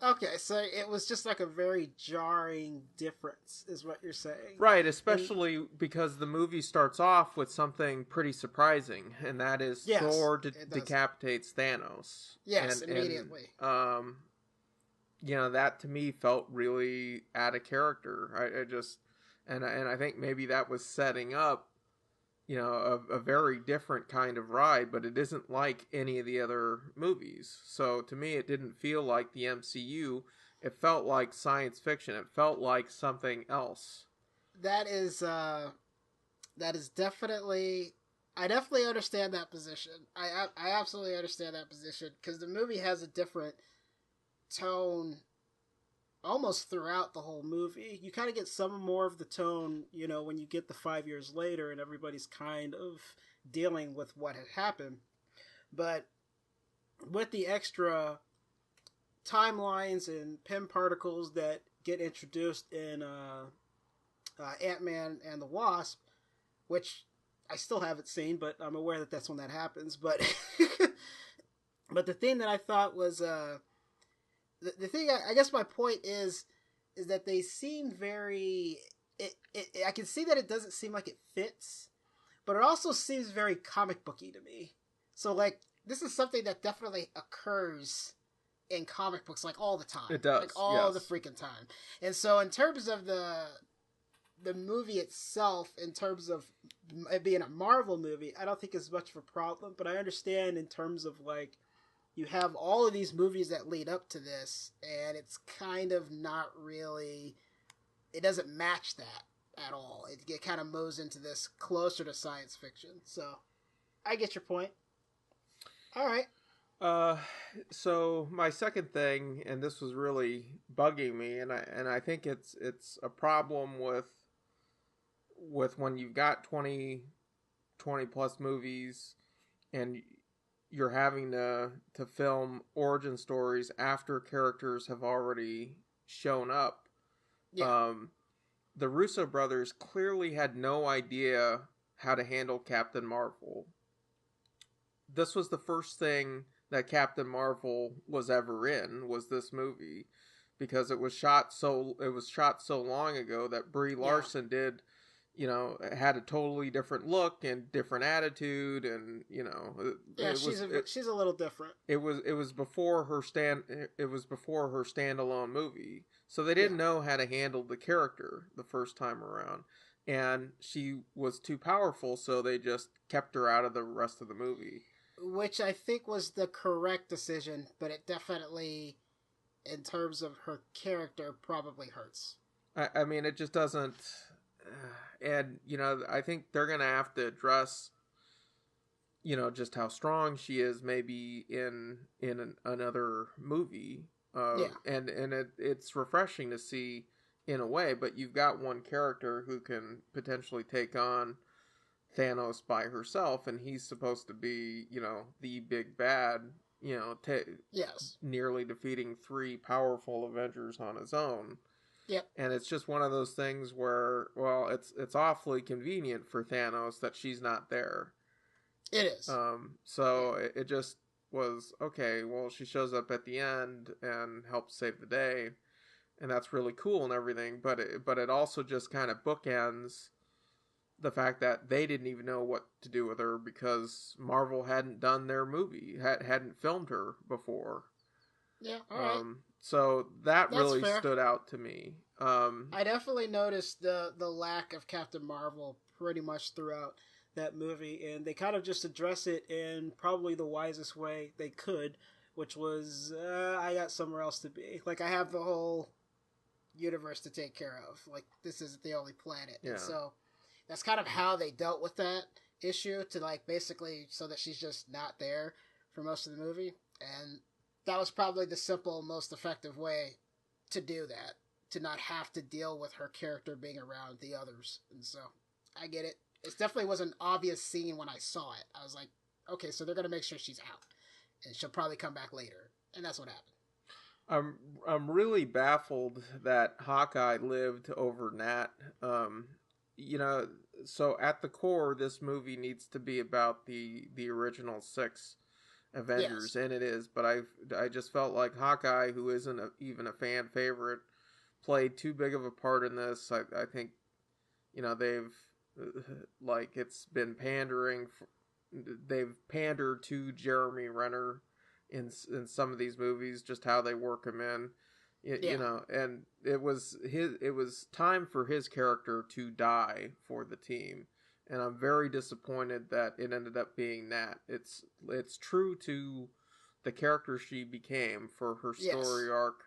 Okay, so it was just like a very jarring difference, is what you're saying. Right, especially because the movie starts off with something pretty surprising, and that is Thor decapitates Thanos. Yes, immediately. And, you know, that to me felt really out of character. I just, and I think maybe that was setting up, you know, a very different kind of ride, but it isn't like any of the other movies. So to me, it didn't feel like the MCU. It felt like science fiction. It felt like something else. That is definitely, I definitely understand that position. I absolutely understand that position, because the movie has a different tone almost throughout the whole movie. You kind of get some more of the tone, you know, when you get the 5 years later and everybody's kind of dealing with what had happened. But with the extra timelines and Pym particles that get introduced in Ant-Man and the Wasp, which I still haven't seen, but I'm aware that that's when that happens. But but the thing that I thought was the thing, I guess my point is that they seem very, I can see that it doesn't seem like it fits, but it also seems very comic booky to me. So, like, this is something that definitely occurs in comic books, like, all the time. It does, like, all the freaking time. And so, in terms of the movie itself, in terms of it being a Marvel movie, I don't think it's much of a problem, but I understand in terms of, like, you have all of these movies that lead up to this, and it's kind of not really, it doesn't match that at all. It kind of moves into this closer to science fiction. So, I get your point. All right. So my second thing, and this was really bugging me, and I think it's a problem with when you've got 20 plus movies, and you're having to film origin stories after characters have already shown up. Yeah. The Russo brothers clearly had no idea how to handle Captain Marvel. This was the first thing that Captain Marvel was ever in, was this movie, because it was shot so long ago that Brie Larson did, you know, had a totally different look and different attitude, and, you know, she's a little different. It was before her standalone movie, so they didn't know how to handle the character the first time around, and she was too powerful, so they just kept her out of the rest of the movie, which I think was the correct decision, but it definitely, in terms of her character, probably hurts. I mean, it just doesn't. And, you know, I think they're going to have to address, you know, just how strong she is maybe in another movie. And it's refreshing to see in a way, but you've got one character who can potentially take on Thanos by herself, and he's supposed to be, you know, the big bad, you know, nearly defeating 3 powerful Avengers on his own. Yep. And it's just one of those things where, well, it's awfully convenient for Thanos that she's not there. It is. So it just was, okay, well, she shows up at the end and helps save the day, and that's really cool and everything, but it also just kind of bookends the fact that they didn't even know what to do with her because Marvel hadn't done their movie, hadn't filmed her before. Yeah, all right. So that's really fair. stood out to me. I definitely noticed the lack of Captain Marvel pretty much throughout that movie, and they kind of just address it in probably the wisest way they could, which was, I got somewhere else to be. Like, I have the whole universe to take care of. Like, this isn't the only planet. Yeah. And so that's kind of how they dealt with that issue, to, like, basically so that she's just not there for most of the movie. And that was probably the simple, most effective way to do that, to not have to deal with her character being around the others. And so I get it. It definitely was an obvious scene when I saw it. I was like, okay, so they're going to make sure she's out, and she'll probably come back later. And that's what happened. I'm really baffled that Hawkeye lived over Nat. You know, so at the core, this movie needs to be about the original 6 Avengers, yes. And it is. But I just felt like Hawkeye, who isn't even a fan favorite, played too big of a part in this. I think, you know, they've like it's been pandering. They've pandered to Jeremy Renner in some of these movies, just how they work him in. You know, and it was time for his character to die for the team, and I'm very disappointed that it ended up being Nat. It's true to the character she became for her story arc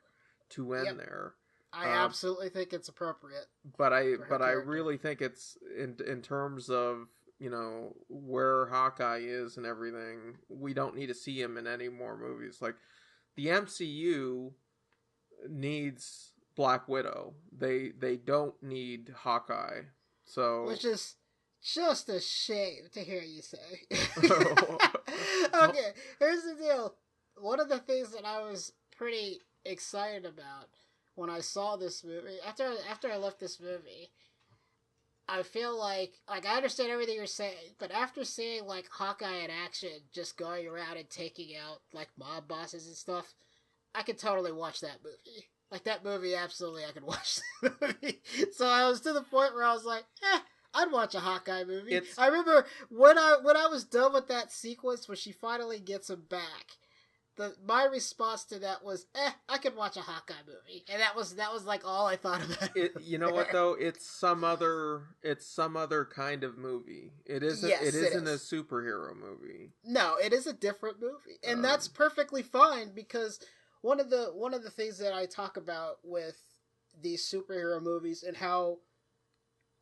to end there. I absolutely think it's appropriate. But I really think it's in terms of, you know, where Hawkeye is and everything, we don't need to see him in any more movies. Like, the MCU needs Black Widow. They don't need Hawkeye. So, which is just a shame to hear you say. Okay, here's the deal. One of the things that I was pretty excited about when I saw this movie, after I left this movie, I feel like I understand everything you're saying, but after seeing, like, Hawkeye in action, just going around and taking out, like, mob bosses and stuff, I could totally watch that movie. Like, that movie, absolutely, I could watch the movie. So I was to the point where I was like, I'd watch a Hawkeye movie. I remember when I was done with that sequence where she finally gets him back, my response to that was, I could watch a Hawkeye movie. And that was like all I thought about it. You know what though? It's some other kind of movie. It isn't a superhero movie. No, it is a different movie. And that's perfectly fine, because one of the things that I talk about with these superhero movies, and how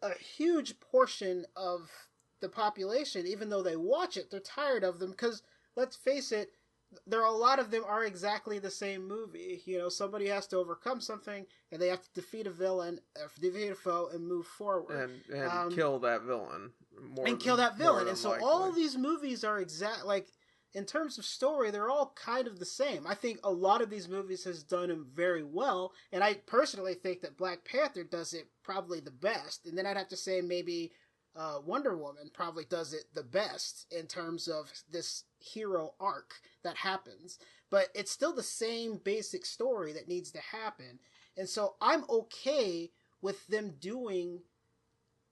a huge portion of the population, even though they watch it, they're tired of them, because let's face it, there are a lot of them are exactly the same movie. You know, somebody has to overcome something, and they have to defeat a villain, defeat a foe, and move forward. And kill that villain. And so likely. All these movies are like, in terms of story, they're all kind of the same. I think a lot of these movies has done them very well, and I personally think that Black Panther does it probably the best. And then I'd have to say maybe Wonder Woman probably does it the best in terms of this hero arc that happens, but it's still the same basic story that needs to happen. And so I'm okay with them doing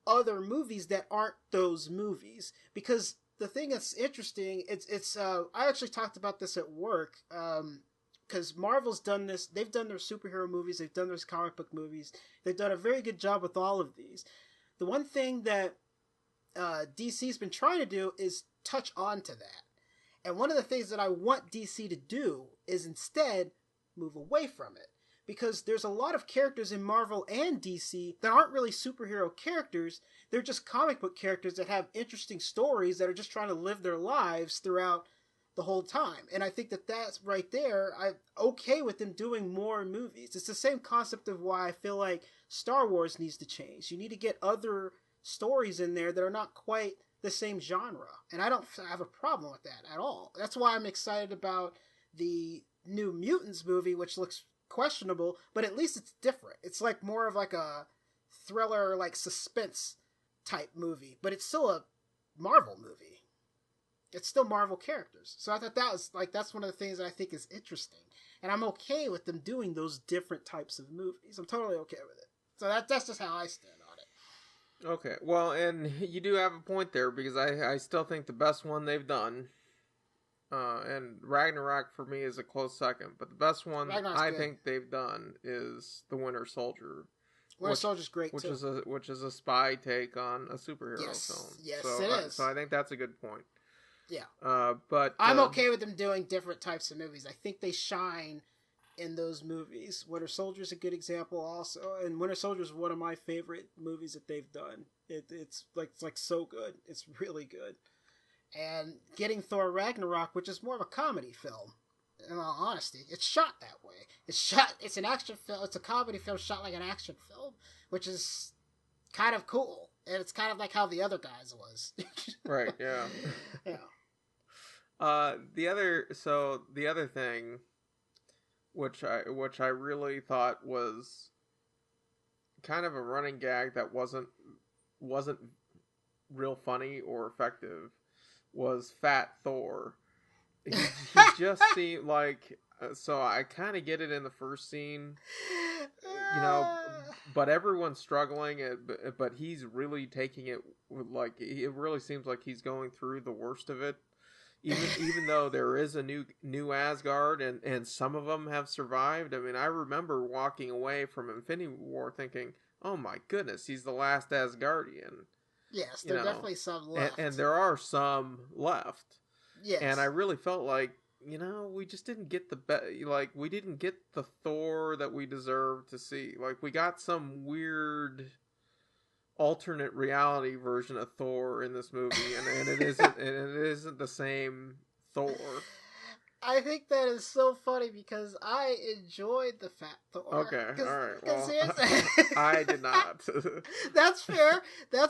other movies that aren't those movies, because the thing that's interesting, it's I actually talked about this at work, because Marvel's done this. They've done their superhero movies, they've done their comic book movies, they've done a very good job with all of these. The one thing that DC's been trying to do is touch on to that. And one of the things that I want DC to do is instead move away from it. Because there's a lot of characters in Marvel and DC that aren't really superhero characters. They're just comic book characters that have interesting stories that are just trying to live their lives throughout the whole time. And I think that that's right there. I'm okay with them doing more movies. It's the same concept of why I feel like Star Wars needs to change. You need to get other stories in there that are not quite the same genre, and I don't have a problem with that at all. That's why I'm excited about the New Mutants movie, which looks questionable, but at least it's different. It's like more of like a thriller, like suspense type movie, but it's still a Marvel movie. It's still Marvel characters. So I thought that was like, that's one of the things that I think is interesting, and I'm okay with them doing those different types of movies. I'm totally okay with it. So that's just how I stand on it. Okay, well, and you do have a point there because I still think the best one they've done, and Ragnarok for me is a close second, but the best one Ragnarok's I good. think they've done is the Winter Soldier, Winter Soldier's great which too. is a spy take on a superhero film. Yes, So it is. so I think that's a good point. Yeah. But I'm okay with them doing different types of movies. I think they shine in those movies. Winter Soldier's a good example also, and Winter Soldier's one of my favorite movies that they've done. It's like so good. It's really good. And getting Thor Ragnarok, which is more of a comedy film, in all honesty, it's shot that way. It's an action film. It's a comedy film shot like an action film, which is kind of cool. And it's kind of like how the other guys was. right, yeah. Yeah. The other thing, which I really thought was kind of a running gag that wasn't real funny or effective, was Fat Thor. He just seemed like, so I kind of get it in the first scene, but everyone's struggling, but he's really taking it, like, it really seems like he's going through the worst of it. Even though there is a new Asgard and some of them have survived. I mean, I remember walking away from Infinity War thinking, "Oh my goodness, he's the last Asgardian." Yes, there are definitely some left, and there are some left. Yes, and I really felt like, we just didn't get we didn't get the Thor that we deserved to see. Like, we got some weird alternate reality version of Thor in this movie, and it isn't the same Thor. I think that is so funny because I enjoyed the Fat Thor. Okay, all right. Well, I did not. That's fair. The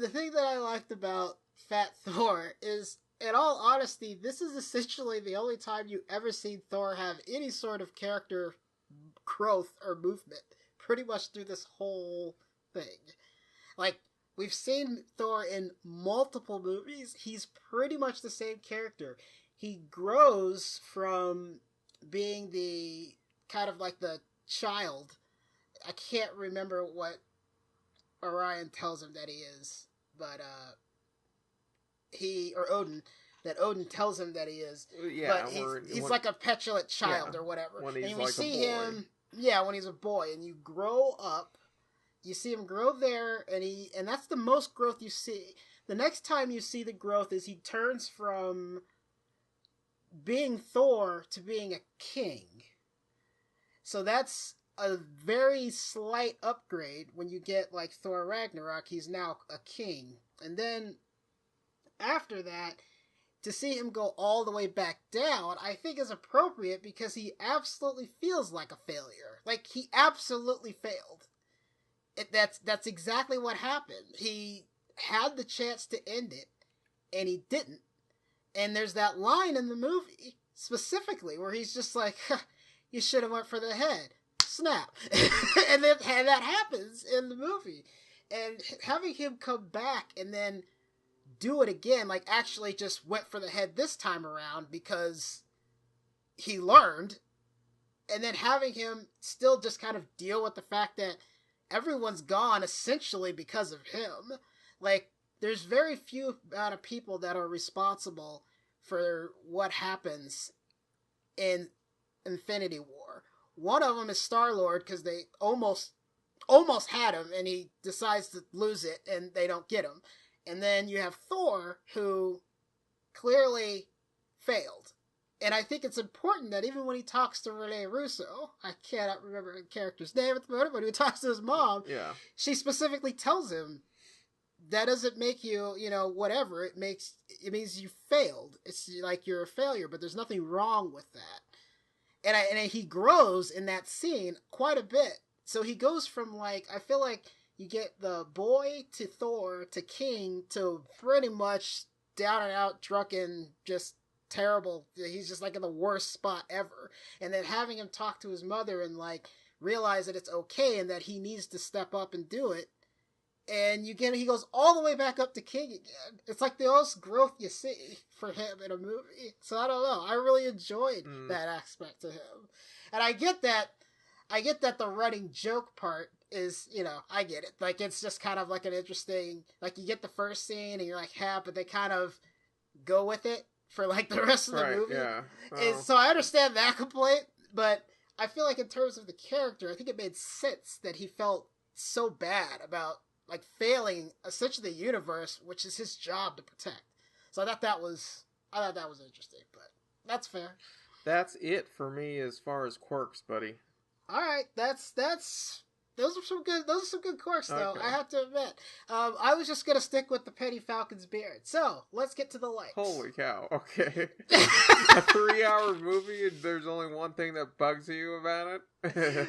thing that I liked about Fat Thor is, in all honesty, this is essentially the only time you ever seen Thor have any sort of character growth or movement, pretty much through this whole thing. Like, we've seen Thor in multiple movies. He's pretty much the same character. He grows from being the kind of like the child. I can't remember what Orion tells him that he is, but Odin tells him that he is. Yeah, but he's like a petulant child or whatever. When he's and we like see a boy. him, when he's a boy, and you grow up. You see him grow there, and that's the most growth you see. The next time you see the growth is he turns from being Thor to being a king. So that's a very slight upgrade when you get like Thor Ragnarok. He's now a king. And then after that, to see him go all the way back down, I think is appropriate because he absolutely feels like a failure. Like, he absolutely failed. That's exactly what happened. He had the chance to end it, and he didn't. And there's that line in the movie, specifically, where he's just like, you should have went for the head. Snap. and that happens in the movie. And having him come back and then do it again, like actually just went for the head this time around because he learned, and then having him still just kind of deal with the fact that everyone's gone essentially because of him. Like, there's very few amount of people that are responsible for what happens in Infinity War. One of them is Star-Lord because they almost had him and he decides to lose it and they don't get him. And then you have Thor, who clearly failed. And I think it's important that even when he talks to Rene Russo, I cannot remember the character's name at the moment, but when he talks to his mom, she specifically tells him, that doesn't make you, whatever. It means you failed. It's like you're a failure, but there's nothing wrong with that. And he grows in that scene quite a bit. So he goes from, like, I feel like you get the boy to Thor to king to pretty much down and out, drunken, just terrible. He's just like in the worst spot ever. And then having him talk to his mother and like realize that it's okay and that he needs to step up and do it. And he goes all the way back up to king again. It's like the most growth you see for him in a movie. So I don't know. I really enjoyed that aspect of him. And I get that the running joke part is, I get it. Like, it's just kind of like an interesting, like, you get the first scene and you're like, but they kind of go with it for like the rest of the movie. Yeah. So I understand that complaint, but I feel like in terms of the character, I think it made sense that he felt so bad about like failing essentially the universe, which is his job to protect. So I thought that was interesting, but that's fair. That's it for me as far as quirks, buddy. All right, those are some good quirks, though. Okay. I have to admit. I was just gonna stick with the Penny Falcon's beard. So let's get to the likes. Holy cow! Okay, a 3-hour movie, and there's only one thing that bugs you about it.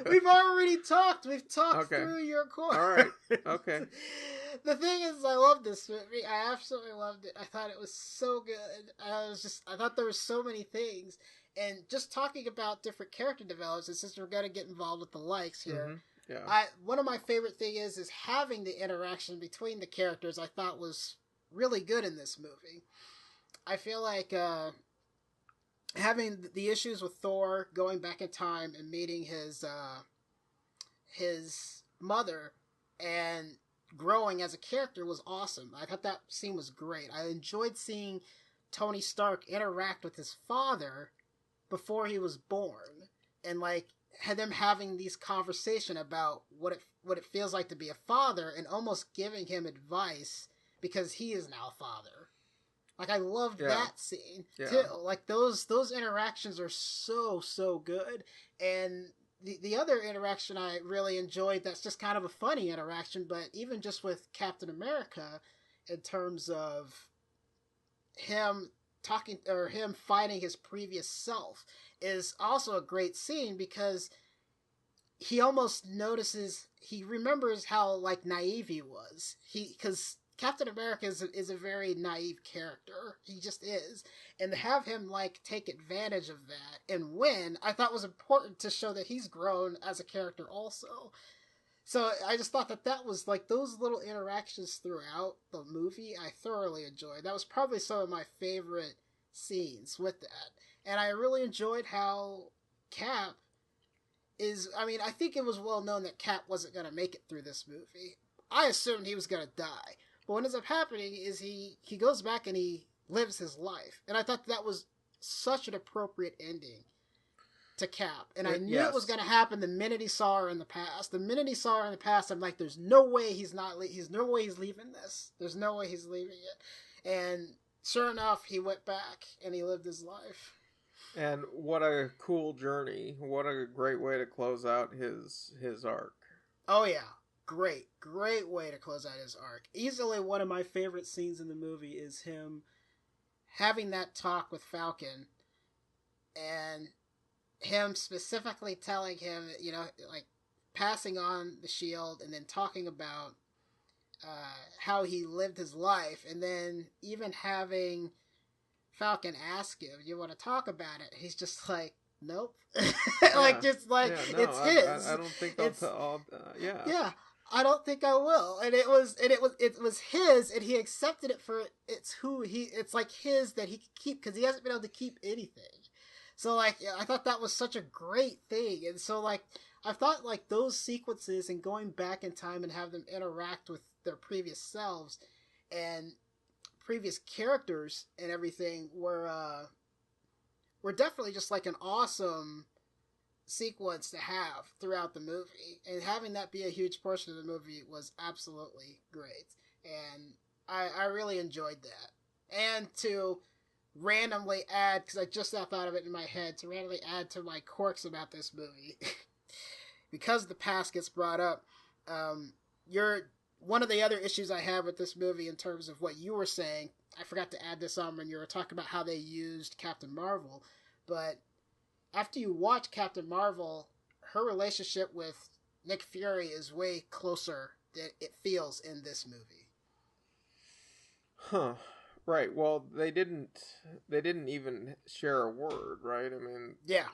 We've already talked. We've talked through your quirks. All right. Okay. The thing is, I love this movie. I absolutely loved it. I thought it was so good. I thought there were so many things, and just talking about different character developments. Since we're gonna get involved with the likes here. Mm-hmm. Yeah. One of my favorite things is having the interaction between the characters. I thought was really good in this movie. I feel like having the issues with Thor going back in time and meeting his mother and growing as a character was awesome. I thought that scene was great. I enjoyed seeing Tony Stark interact with his father before he was born, and like had them having these conversation about what it feels like to be a father, and almost giving him advice because he is now a father. Like, I loved that scene too. Like, those interactions are so good. And the other interaction I really enjoyed, that's just kind of a funny interaction, but even just with Captain America, in terms of him talking, or him fighting his previous self, is also a great scene, because he almost notices, he remembers how like naive he was. Because Captain America is a very naive character. He just is. And to have him like take advantage of that and win, I thought was important to show that he's grown as a character also. So I just thought that was like those little interactions throughout the movie I thoroughly enjoyed. That was probably some of my favorite scenes with that. And I really enjoyed how Cap is, I mean, I think it was well known that Cap wasn't going to make it through this movie. I assumed he was going to die. But what ends up happening is he goes back and he lives his life. And I thought that was such an appropriate ending to Cap. And I knew it was going to happen the minute he saw her in the past. The minute he saw her in the past, I'm like, there's no way he's no way he's leaving this. There's no way he's leaving it. And sure enough, he went back and he lived his life. And what a cool journey. What a great way to close out his arc. Oh, yeah. Great way to close out his arc. Easily one of my favorite scenes in the movie is him having that talk with Falcon, and him specifically telling him, like passing on the shield, and then talking about how he lived his life, and then even having Falcon ask him, "You want to talk about it?" He's just like, "Nope." Like, just like, it's his. I don't think I'll yeah. I don't think I will. And it was his, and he accepted it for it's like his that he could keep, because he hasn't been able to keep anything. So like, I thought that was such a great thing. And so like, I thought like those sequences and going back in time and have them interact with their previous selves and previous characters and everything were definitely just like an awesome sequence to have throughout the movie, and having that be a huge portion of the movie was absolutely great, and I really enjoyed that. And to randomly add, because I just now thought of it in my head, to randomly add to my quirks about this movie, because the past gets brought up, one of the other issues I have with this movie in terms of what you were saying, I forgot to add this on when you were talking about how they used Captain Marvel, but after you watch Captain Marvel, her relationship with Nick Fury is way closer than it feels in this movie. Huh. Right. Well, they didn't even share a word, right? I mean, yeah.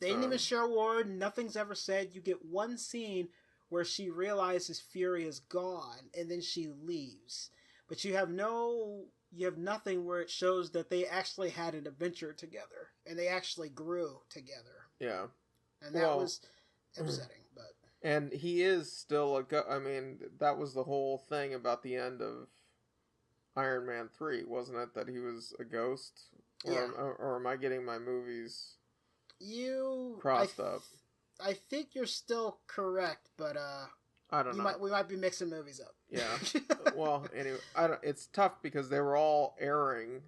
They didn't even share a word. Nothing's ever said. You get one scene where she realizes Fury is gone, and then she leaves. But you have nothing where it shows that they actually had an adventure together, and they actually grew together. Yeah. And that was upsetting, but... And he is still I mean, that was the whole thing about the end of Iron Man 3, wasn't it? That he was a ghost? Or am I getting my movies crossed up? I think you're still correct, but I don't know. We might be mixing movies up. Yeah. Well, anyway, it's tough because they were all airing.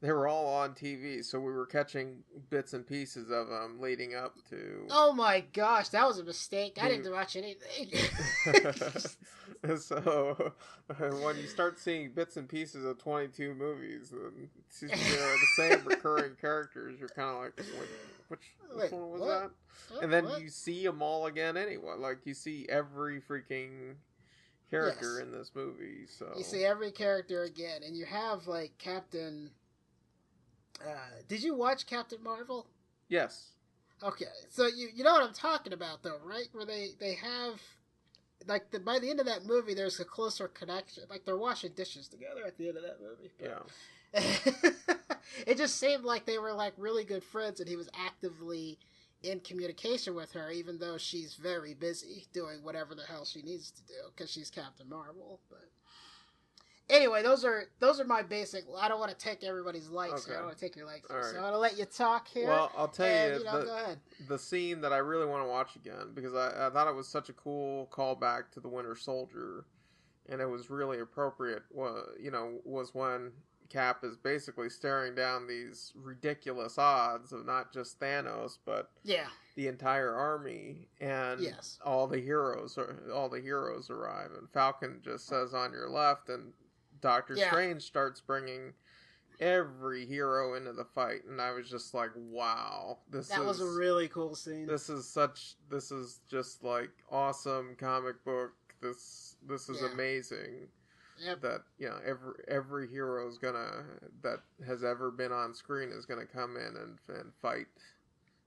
They were all on TV, so we were catching bits and pieces of them leading up to... Oh my gosh, that was a mistake. I didn't watch anything. So, when you start seeing bits and pieces of 22 movies, and the same recurring characters, you're kind of like, which one was that? And then you see them all again anyway. Like, you see every freaking character in this movie. So you see every character again, and you have, like, Captain... did you watch Captain Marvel? Yes. Okay, so you know what I'm talking about, though, right? Where they have, like, by the end of that movie, there's a closer connection. Like, they're washing dishes together at the end of that movie. Yeah. It just seemed like they were, like, really good friends, and he was actively in communication with her, even though she's very busy doing whatever the hell she needs to do, because she's Captain Marvel, but... Anyway, those are my basic... I don't want to take everybody's likes here. I don't want to take your likes. Right. So I'm going to let you talk here. Well, I'll tell you, go ahead. The scene that I really want to watch again, because I thought it was such a cool callback to the Winter Soldier, and it was really appropriate, was when Cap is basically staring down these ridiculous odds of not just Thanos, but the entire army, and all the heroes arrive, and Falcon just says on your left, and Doctor Strange starts bringing every hero into the fight, and I was just like, wow, that was a really cool scene. This is just like awesome comic book. This is amazing. Yep. That every hero is that has ever been on screen is gonna come in and fight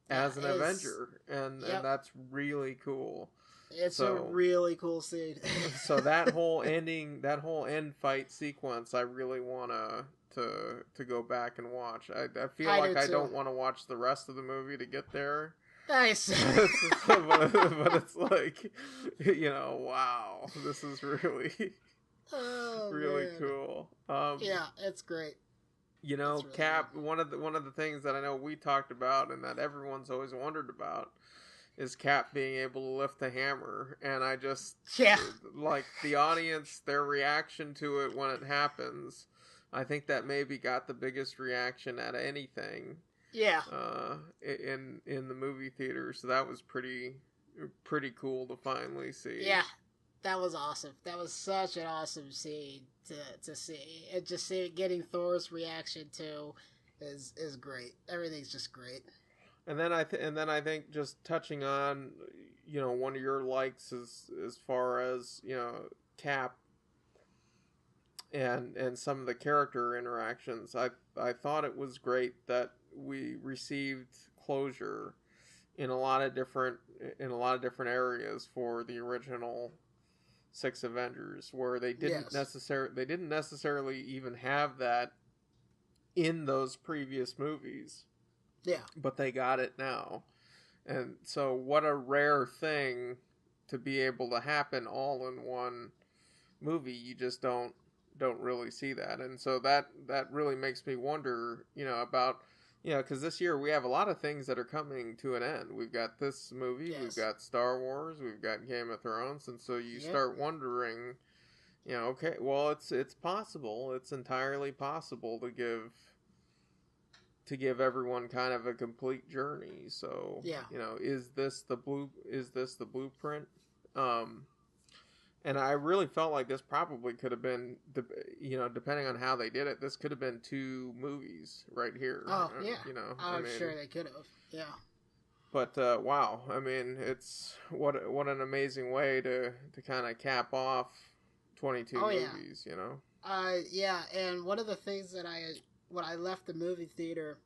as an Avenger, and that's really cool. It's a really cool scene. So that whole end fight sequence, I really want to go back and watch. I feel like I don't want to watch the rest of the movie to get there. Nice. but it's like, wow, this is really, really cool. It's great. Really Cap, cool. One of the things that I know we talked about and that everyone's always wondered about is Cap being able to lift the hammer, and I just like the audience, their reaction to it when it happens. I think that maybe got the biggest reaction at anything. Yeah. In the movie theater, so that was pretty cool to finally see. Yeah, that was awesome. That was such an awesome scene to see, and just getting Thor's reaction too is great. Everything's just great. And then I think just touching on, one of your likes as far as, Cap and some of the character interactions. I thought it was great that we received closure in a lot of different areas for the original 6 Avengers, where they didn't necessarily even have that in those previous movies. Yeah. But they got it now. And so what a rare thing to be able to happen all in one movie. You just don't really see that. And so that really makes me wonder, about, because this year we have a lot of things that are coming to an end. We've got this movie, we've got Star Wars, we've got Game of Thrones, and so you start wondering, okay, well, it's possible, it's entirely possible to give everyone kind of a complete journey. So, is this the blueprint? And I really felt like this probably could have been, depending on how they did it, this could have been 2 movies right here. Oh, yeah. I'm sure they could have. Yeah. But, wow. I mean, it's what an amazing way to kind of cap off 22 movies, Yeah, and one of the things that when I left the movie theater,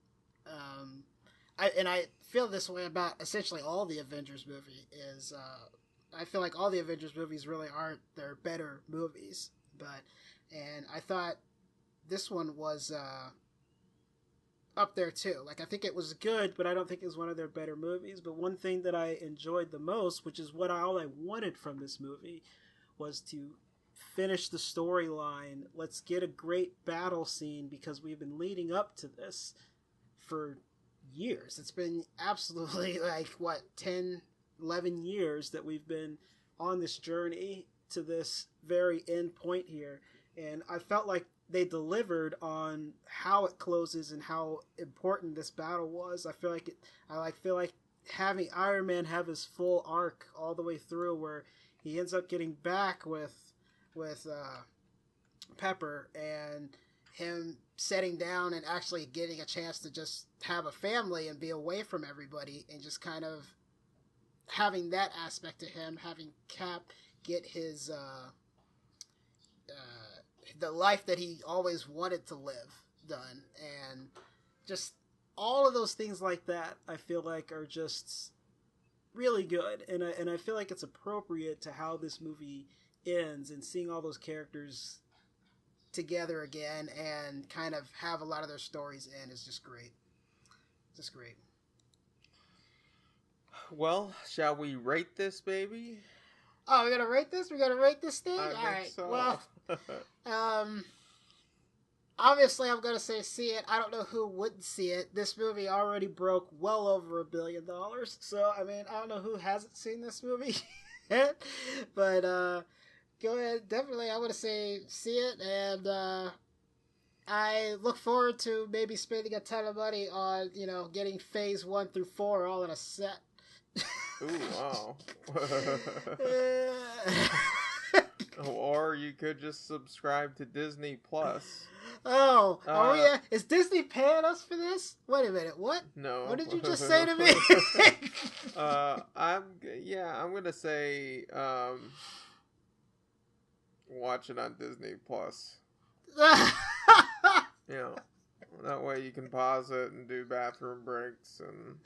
I feel this way about essentially all the Avengers movie is, I feel like all the Avengers movies really aren't their better movies, and I thought this one was, up there too. Like, I think it was good, but I don't think it was one of their better movies. But one thing that I enjoyed the most, which is all I wanted from this movie, was to finish the storyline. Let's get a great battle scene, because we've been leading up to this for years. It's been absolutely 10, 11 years that we've been on this journey to this very end point here. And I felt like they delivered on how it closes and how important this battle was. I feel like having Iron Man have his full arc all the way through, where he ends up getting back with Pepper, and him setting down and actually getting a chance to just have a family and be away from everybody, and just kind of having that aspect to him, having Cap get his the life that he always wanted to live done, and just all of those things like that, I feel like are just really good, and I feel like it's appropriate to how this movie ends, and seeing all those characters together again and kind of have a lot of their stories in is just great. Just great. Well, shall we rate this baby? Oh, we're gonna rate this? We're gonna rate this thing? I Alright. think so. Well, obviously I'm gonna say see it. I don't know who wouldn't see it. This movie already broke well over $1 billion. So, I mean, I don't know who hasn't seen this movie yet. But, go ahead. Definitely, I want to say see it. And, I look forward to maybe spending a ton of money on, getting phase 1 through 4 all in a set. Ooh, wow. Or you could just subscribe to Disney Plus. Oh, is Disney paying us for this? Wait a minute, what? No. What did you just say to me? I'm gonna say, watch it on Disney Plus. That way you can pause it and do bathroom breaks and.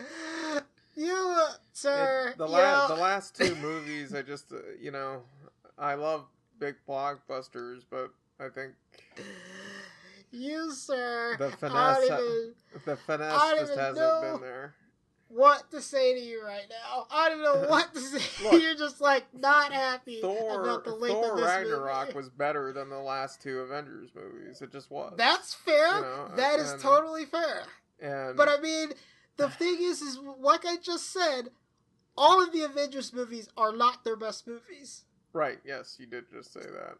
Sir. The last two movies, I just, I love big blockbusters, but I think you, sir. the finesse just hasn't been there. What to say to you right now? I don't know what to say. Look, you're just not happy about the length of this Ragnarok movie. was better than the last two Avengers movies. It just was. That's fair. That is totally fair. But I mean, the thing is like I just said, all of the Avengers movies are not their best movies. Right, yes, you did just say that.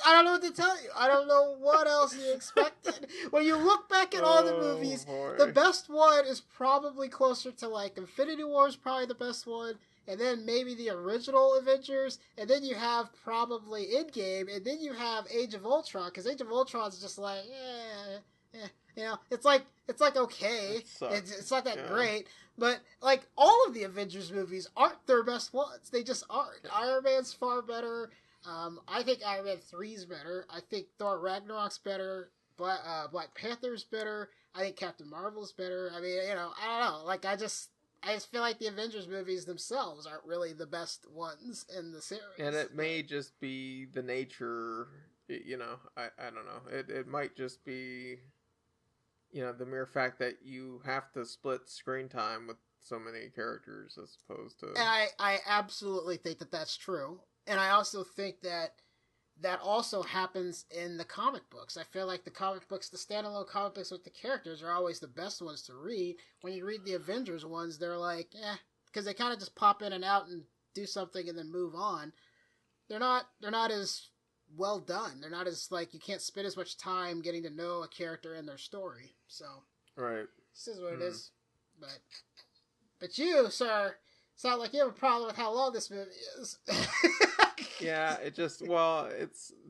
I don't know what to tell you. I don't know what else you expected. When you look back at all the movies, the best one is probably closer to Infinity War is probably the best one, and then maybe the original Avengers, and then you have probably Endgame, and then you have Age of Ultron, because Age of Ultron is just it's okay. It's not that great. But, all of the Avengers movies aren't their best ones. They just aren't. Iron Man's far better. I think Iron Man 3's better. I think Thor Ragnarok's better. Black Panther's better. I think Captain Marvel's better. I mean, I don't know. I just feel like the Avengers movies themselves aren't really the best ones in the series. And it may just be the nature, I don't know. It might just be... the mere fact that you have to split screen time with so many characters as opposed to... And I absolutely think that that's true. And I also think that also happens in the comic books. I feel like the comic books, the standalone comic books with the characters are always the best ones to read. When you read the Avengers ones, they're because they kind of just pop in and out and do something and then move on. They're not as well done. They're not as you can't spend as much time getting to know a character and their story. So right, this is what it is. But you, sir, sound like you have a problem with how long this movie is. Yeah, it's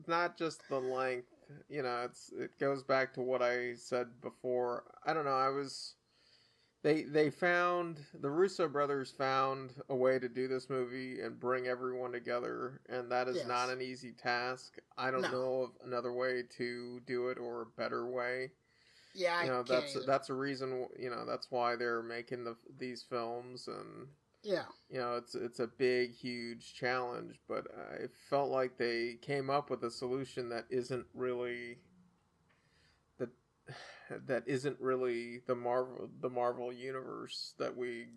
not just the length. It goes back to what I said before. I don't know. They found, the Russo brothers found a way to do this movie and bring everyone together, and that is not an easy task. I don't know of another way to do it or a better way. Yeah, that's a reason. That's why they're making these films, and it's a big, huge challenge. But I felt like they came up with a solution that isn't really isn't really the Marvel universe that we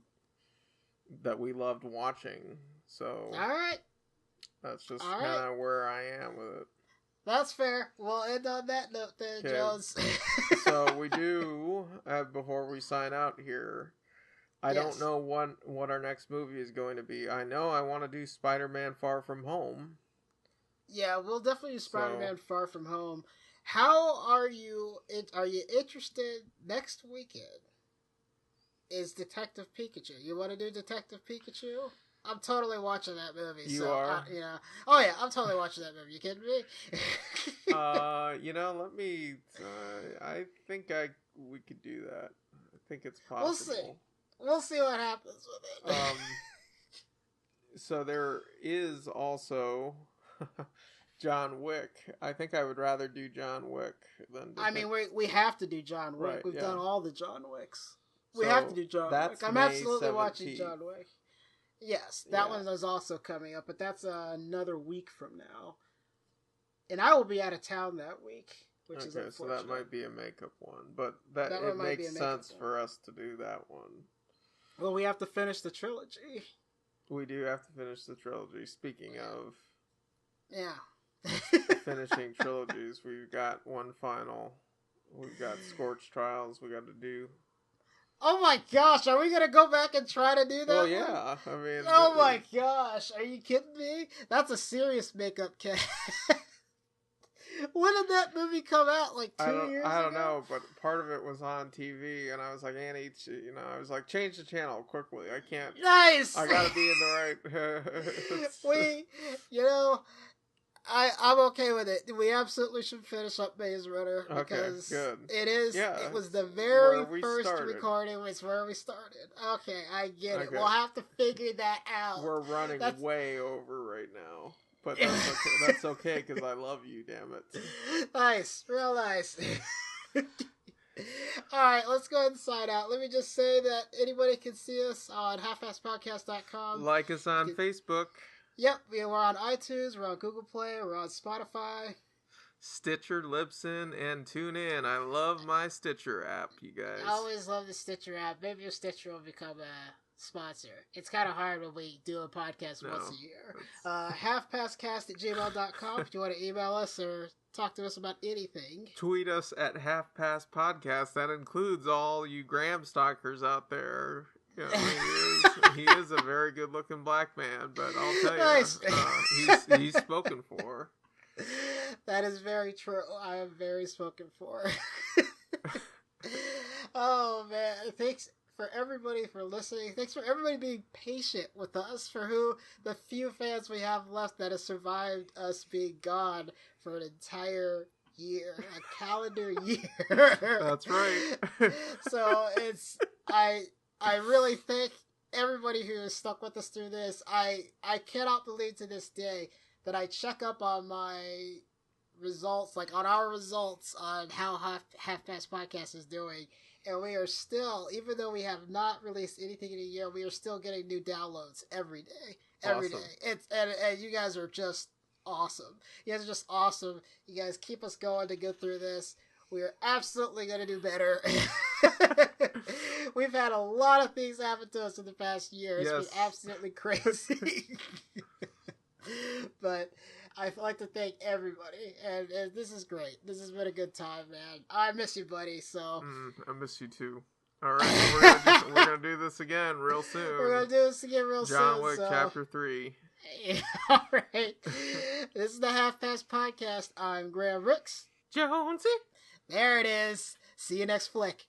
loved watching. So all right, that's just kind of where I am with it. That's fair. We'll end on that note then, Jones. So we do, before we sign out here, I don't know what our next movie is going to be. I know I want to do Spider-Man Far From Home. Yeah, we'll definitely do Spider-Man Far From Home. How are you interested next weekend? Is Detective Pikachu. You want to do Detective Pikachu? I'm totally watching that movie. You are? Oh yeah, I'm totally watching that movie. You kidding me? Let me... I think we could do that. I think it's possible. We'll see what happens with it. So there is also John Wick. I think I would rather do John Wick than... we have to do John Wick. Right, We've done all the John Wicks. We have to do John Wick. I'm absolutely 17th. Watching John Wick. Yes, that one is also coming up, but that's another week from now. And I will be out of town that week, which is unfortunate. So that might be a makeup one, but it makes sense for us to do that one. Well, we have to finish the trilogy. We do have to finish the trilogy. Speaking of... Yeah. finishing trilogies, we've got one final. We've got Scorch Trials we got to do. Oh my gosh, are we going to go back and try to do that? Well, yeah. I mean... Oh my gosh, are you kidding me? That's a serious makeup cast. When did that movie come out? Like 2 years ago? I don't know, but part of it was on TV, and I was like, Annie, I was like, change the channel quickly. I can't... Nice! I gotta be in the right... I'm okay with it. We absolutely should finish up Maze Runner because it was the very first recording. It's where we started. Okay, I get it. We'll have to figure that out. We're running way over right now, but that's okay. That's okay because I love you. Damn it. Nice, real nice. All right, let's go ahead and sign out. Let me just say that anybody can see us on halfasspodcast.com. Like us on Facebook. Yep, we're on iTunes, we're on Google Play, we're on Spotify. Stitcher, Libsyn, and TuneIn. I love my Stitcher app, you guys. I always love the Stitcher app. Maybe your Stitcher will become a sponsor. It's kind of hard when we do a podcast once a year. halfpastcast@gmail.com if you want to email us or talk to us about anything. Tweet us at halfpastpodcast. That includes all you Graham stalkers out there. Yeah, he is a very good-looking black man, but I'll tell you, nice. He's spoken for. That is very true. I am very spoken for. Oh, man. Thanks for everybody for listening. Thanks for everybody being patient with us, for the few fans we have left that have survived us being gone for an entire year, a calendar year. That's right. So I really thank everybody who has stuck with us through this. I cannot believe to this day that I check up on my results, like on our results on how Half Past Podcast is doing. And we are still, even though we have not released anything in a year, we are still getting new downloads every day. Every day. And you guys are just awesome. You guys are just awesome. You guys keep us going to go through this. We are absolutely going to do better. We've had a lot of things happen to us in the past year. It's been absolutely crazy. But I'd like to thank everybody. And this is great. This has been a good time, man. I miss you, buddy. So I miss you, too. All right. We're going to do this again real soon. We're going to do this again real soon. John Wick, Chapter 3. All right. This is the Half Past Podcast. I'm Graham Ricks. Jonesy. There it is. See you next flick.